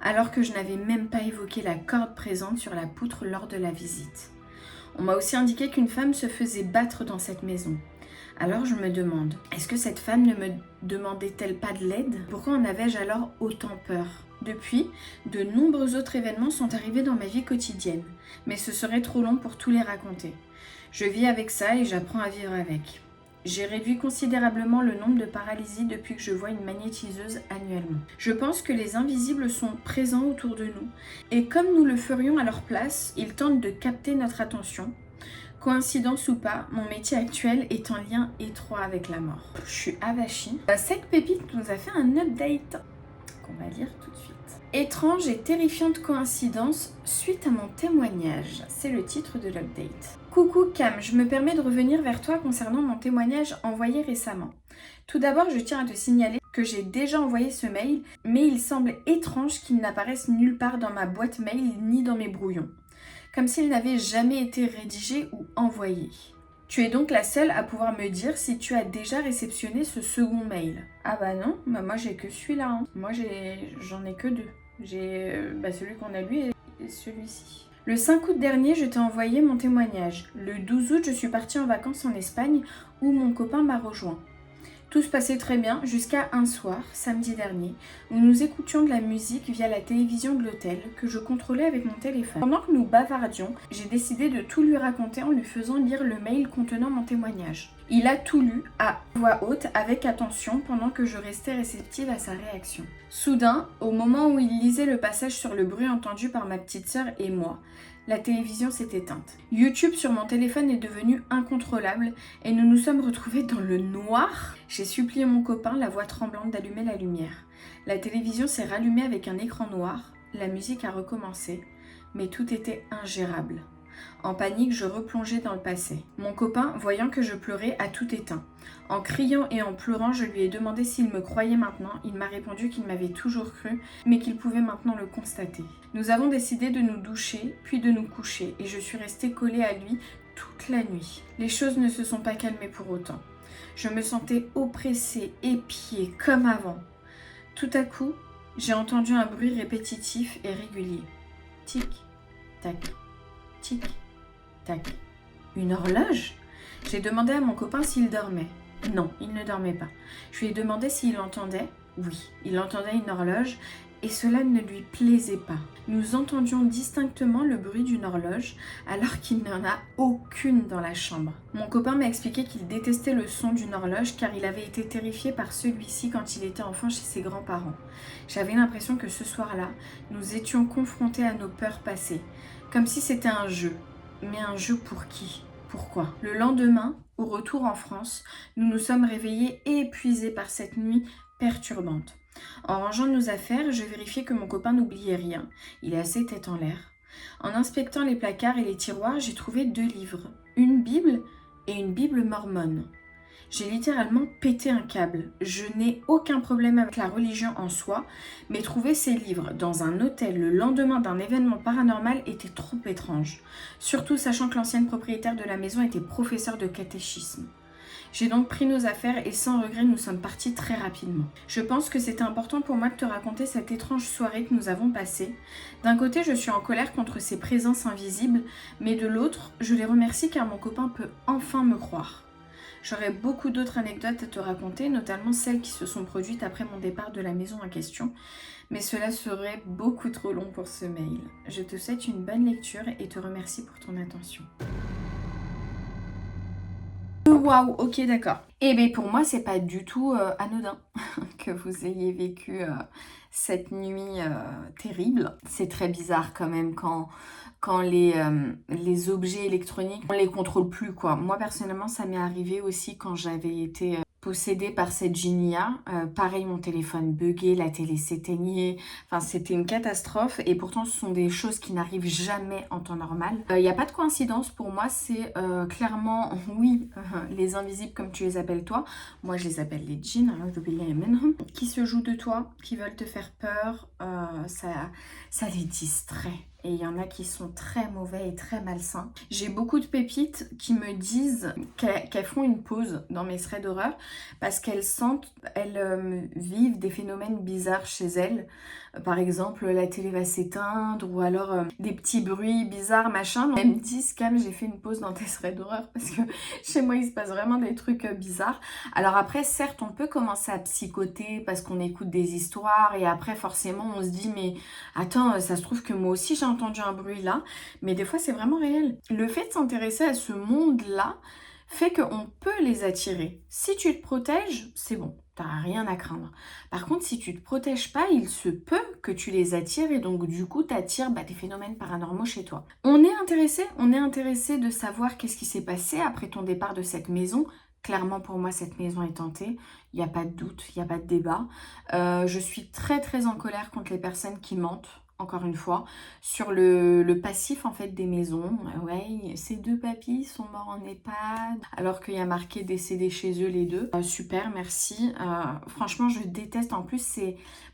Speaker 1: alors que je n'avais même pas évoqué la corde présente sur la poutre lors de la visite. On m'a aussi indiqué qu'une femme se faisait battre dans cette maison. Alors je me demande, est-ce que cette femme ne me demandait-elle pas de l'aide ? Pourquoi en avais-je alors autant peur ? Depuis, de nombreux autres événements sont arrivés dans ma vie quotidienne, mais ce serait trop long pour tous les raconter. Je vis avec ça et j'apprends à vivre avec. J'ai réduit considérablement le nombre de paralysies depuis que je vois une magnétiseuse annuellement. Je pense que les invisibles sont présents autour de nous et comme nous le ferions à leur place, ils tentent de capter notre attention. Coïncidence ou pas, mon métier actuel est en lien étroit avec la mort. Je suis avachie. Cette pépite nous a fait un update qu'on va lire tout de suite. Étrange et terrifiante coïncidence suite à mon témoignage. C'est le titre de l'update. Coucou Cam, je me permets de revenir vers toi concernant mon témoignage envoyé récemment. Tout d'abord, je tiens à te signaler que j'ai déjà envoyé ce mail, mais il semble étrange qu'il n'apparaisse nulle part dans ma boîte mail ni dans mes brouillons. Comme s'il n'avait jamais été rédigé ou envoyé. Tu es donc la seule à pouvoir me dire si tu as déjà réceptionné ce second mail. Ah bah non, moi j'ai que celui-là. Hein. Moi j'en ai que 2. J'ai celui qu'on a lu et celui-ci. Le 5 août dernier, je t'ai envoyé mon témoignage. Le 12 août, je suis partie en vacances en Espagne où mon copain m'a rejoint. Tout se passait très bien jusqu'à un soir, samedi dernier, où nous écoutions de la musique via la télévision de l'hôtel que je contrôlais avec mon téléphone. Pendant que nous bavardions, j'ai décidé de tout lui raconter en lui faisant lire le mail contenant mon témoignage. Il a tout lu à voix haute avec attention pendant que je restais réceptive à sa réaction. Soudain, au moment où il lisait le passage sur le bruit entendu par ma petite sœur et moi, la télévision s'est éteinte. YouTube sur mon téléphone est devenu incontrôlable et nous nous sommes retrouvés dans le noir. J'ai supplié mon copain, la voix tremblante, d'allumer la lumière. La télévision s'est rallumée avec un écran noir, la musique a recommencé, mais tout était ingérable. En panique, je replongeais dans le passé. Mon copain, voyant que je pleurais, a tout éteint. En criant et en pleurant, je lui ai demandé s'il me croyait maintenant. Il m'a répondu qu'il m'avait toujours cru, mais qu'il pouvait maintenant le constater. Nous avons décidé de nous doucher, puis de nous coucher, et je suis restée collée à lui toute la nuit. Les choses ne se sont pas calmées pour autant. Je me sentais oppressée, épiée, comme avant. Tout à coup, j'ai entendu un bruit répétitif et régulier. Tic, tac, tic, tac. Une horloge ? J'ai demandé à mon copain s'il dormait. Non, il ne dormait pas. Je lui ai demandé s'il entendait. Oui, il entendait une horloge et cela ne lui plaisait pas. Nous entendions distinctement le bruit d'une horloge alors qu'il n'y en a aucune dans la chambre. Mon copain m'a expliqué qu'il détestait le son d'une horloge car il avait été terrifié par celui-ci quand il était enfant chez ses grands-parents. J'avais l'impression que ce soir-là, nous étions confrontés à nos peurs passées, comme si c'était un jeu. Mais un jeu pour qui ? Pourquoi ? Le lendemain, au retour en France, nous nous sommes réveillés épuisés par cette nuit perturbante. En rangeant nos affaires, je vérifiais que mon copain n'oubliait rien. Il est assez tête en l'air. En inspectant les placards et les tiroirs, j'ai trouvé 2 livres, une Bible et une Bible mormone. J'ai littéralement pété un câble. Je n'ai aucun problème avec la religion en soi, mais trouver ces livres dans un hôtel le lendemain d'un événement paranormal était trop étrange. Surtout sachant que l'ancienne propriétaire de la maison était professeure de catéchisme. J'ai donc pris nos affaires et sans regret nous sommes partis très rapidement. Je pense que c'était important pour moi de te raconter cette étrange soirée que nous avons passée. D'un côté je suis en colère contre ces présences invisibles, mais de l'autre je les remercie car mon copain peut enfin me croire. J'aurais beaucoup d'autres anecdotes à te raconter, notamment celles qui se sont produites après mon départ de la maison en question, mais cela serait beaucoup trop long pour ce mail. Je te souhaite une bonne lecture et te remercie pour ton attention. Waouh, ok, d'accord. Eh bien pour moi c'est pas du tout anodin que vous ayez vécu cette nuit terrible. C'est très bizarre quand même quand les objets électroniques, on les contrôle plus quoi. Moi personnellement ça m'est arrivé aussi quand j'avais été possédée par cette Genia. Pareil, mon téléphone buguait, la télé s'éteignait, enfin c'était une catastrophe et pourtant ce sont des choses qui n'arrivent jamais en temps normal. Il n'y a pas de coïncidence pour moi, c'est clairement, oui, les invisibles comme tu les appelles toi, moi je les appelle les djinns, qui se jouent de toi, qui veulent te faire peur, ça les distrait. Et il y en a qui sont très mauvais et très malsains. J'ai beaucoup de pépites qui me disent qu'elles font une pause dans mes threads d'horreur parce qu'elles sentent, elles vivent des phénomènes bizarres chez elles. Par exemple, la télé va s'éteindre ou alors des petits bruits bizarres, machin. Donc, elles me disent, Cam, j'ai fait une pause dans tes threads d'horreur parce que chez moi, il se passe vraiment des trucs bizarres. Alors après, certes, on peut commencer à psychoter parce qu'on écoute des histoires et après, forcément, on se dit, mais attends, ça se trouve que moi aussi, j'ai entendu un bruit là. Mais des fois, c'est vraiment réel. Le fait de s'intéresser à ce monde-là fait qu'on peut les attirer. Si tu te protèges, c'est bon. T'as rien à craindre. Par contre, si tu te protèges pas, il se peut que tu les attires et donc du coup, t'attires des phénomènes paranormaux chez toi. On est intéressé de savoir qu'est-ce qui s'est passé après ton départ de cette maison. Clairement, pour moi, cette maison est hantée. Il n'y a pas de doute, il n'y a pas de débat. Je suis très très en colère contre les personnes qui mentent. Encore une fois, sur le passif en fait des maisons. Ouais, ces 2 papis sont morts en EHPAD alors qu'il y a marqué décédés chez eux les 2. Super, merci. Franchement, je déteste. En plus,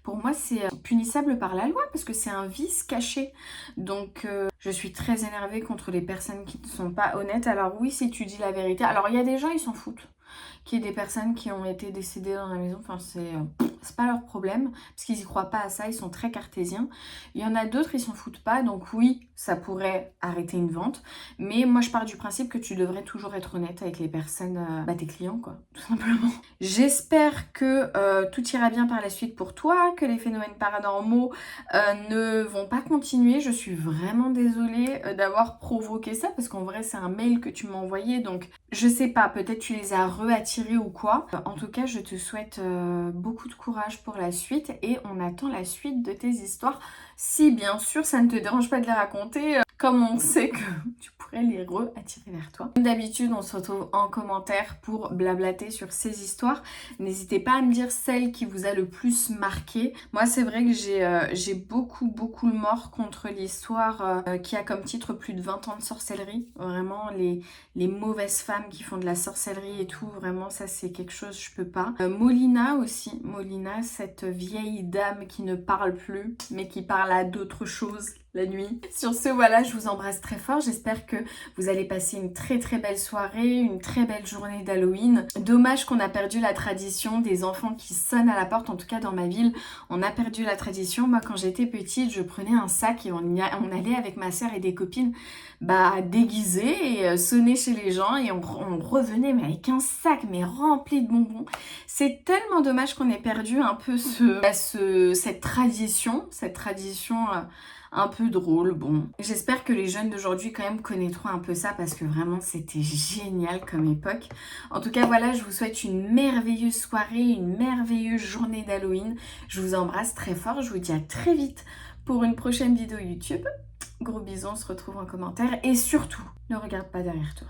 Speaker 1: pour moi, c'est punissable par la loi parce que c'est un vice caché. Donc, je suis très énervée contre les personnes qui ne sont pas honnêtes. Alors oui, si tu dis la vérité. Alors, il y a des gens, ils s'en foutent. Qu'il y ait des personnes qui ont été décédées dans la maison, enfin c'est pas leur problème, parce qu'ils y croient pas à ça, ils sont très cartésiens. Il y en a d'autres, ils s'en foutent pas, donc oui, ça pourrait arrêter une vente, mais moi je pars du principe que tu devrais toujours être honnête avec les personnes, tes clients quoi, tout simplement. J'espère que tout ira bien par la suite pour toi, que les phénomènes paranormaux ne vont pas continuer. Je suis vraiment désolée d'avoir provoqué ça, parce qu'en vrai c'est un mail que tu m'as envoyé, donc je sais pas, peut-être tu les as attirés ou quoi. En tout cas, je te souhaite beaucoup de courage pour la suite et on attend la suite de tes histoires. Si bien sûr ça ne te dérange pas de les raconter, comme on sait que tu pourrais les attirer vers toi. Comme d'habitude, on se retrouve en commentaire pour blablater sur ces histoires. N'hésitez pas à me dire celle qui vous a le plus marqué. Moi, c'est vrai que j'ai beaucoup le mort contre l'histoire qui a comme titre plus de 20 ans de sorcellerie. Vraiment, les mauvaises femmes qui font de la sorcellerie et tout, vraiment, ça c'est quelque chose, je peux pas. Molina aussi, Molina, cette vieille dame qui ne parle plus, mais qui parle à d'autres choses la nuit. Sur ce, voilà, je vous embrasse très fort. J'espère que vous allez passer une très belle soirée, une très belle journée d'Halloween. Dommage qu'on a perdu la tradition des enfants qui sonnent à la porte. En tout cas, dans ma ville, on a perdu la tradition. Moi, quand j'étais petite, je prenais un sac et on allait avec ma sœur et des copines déguisées et sonner chez les gens et on revenait mais avec un sac mais rempli de bonbons. C'est tellement dommage qu'on ait perdu un peu cette tradition un peu drôle. Bon, j'espère que les jeunes d'aujourd'hui quand même connaîtront un peu ça parce que vraiment c'était génial comme époque. En tout cas voilà, je vous souhaite une merveilleuse soirée, une merveilleuse journée d'Halloween. Je vous embrasse très fort, je vous dis à très vite pour une prochaine vidéo YouTube. Gros bisous, on se retrouve en commentaire et surtout, ne regarde pas derrière toi.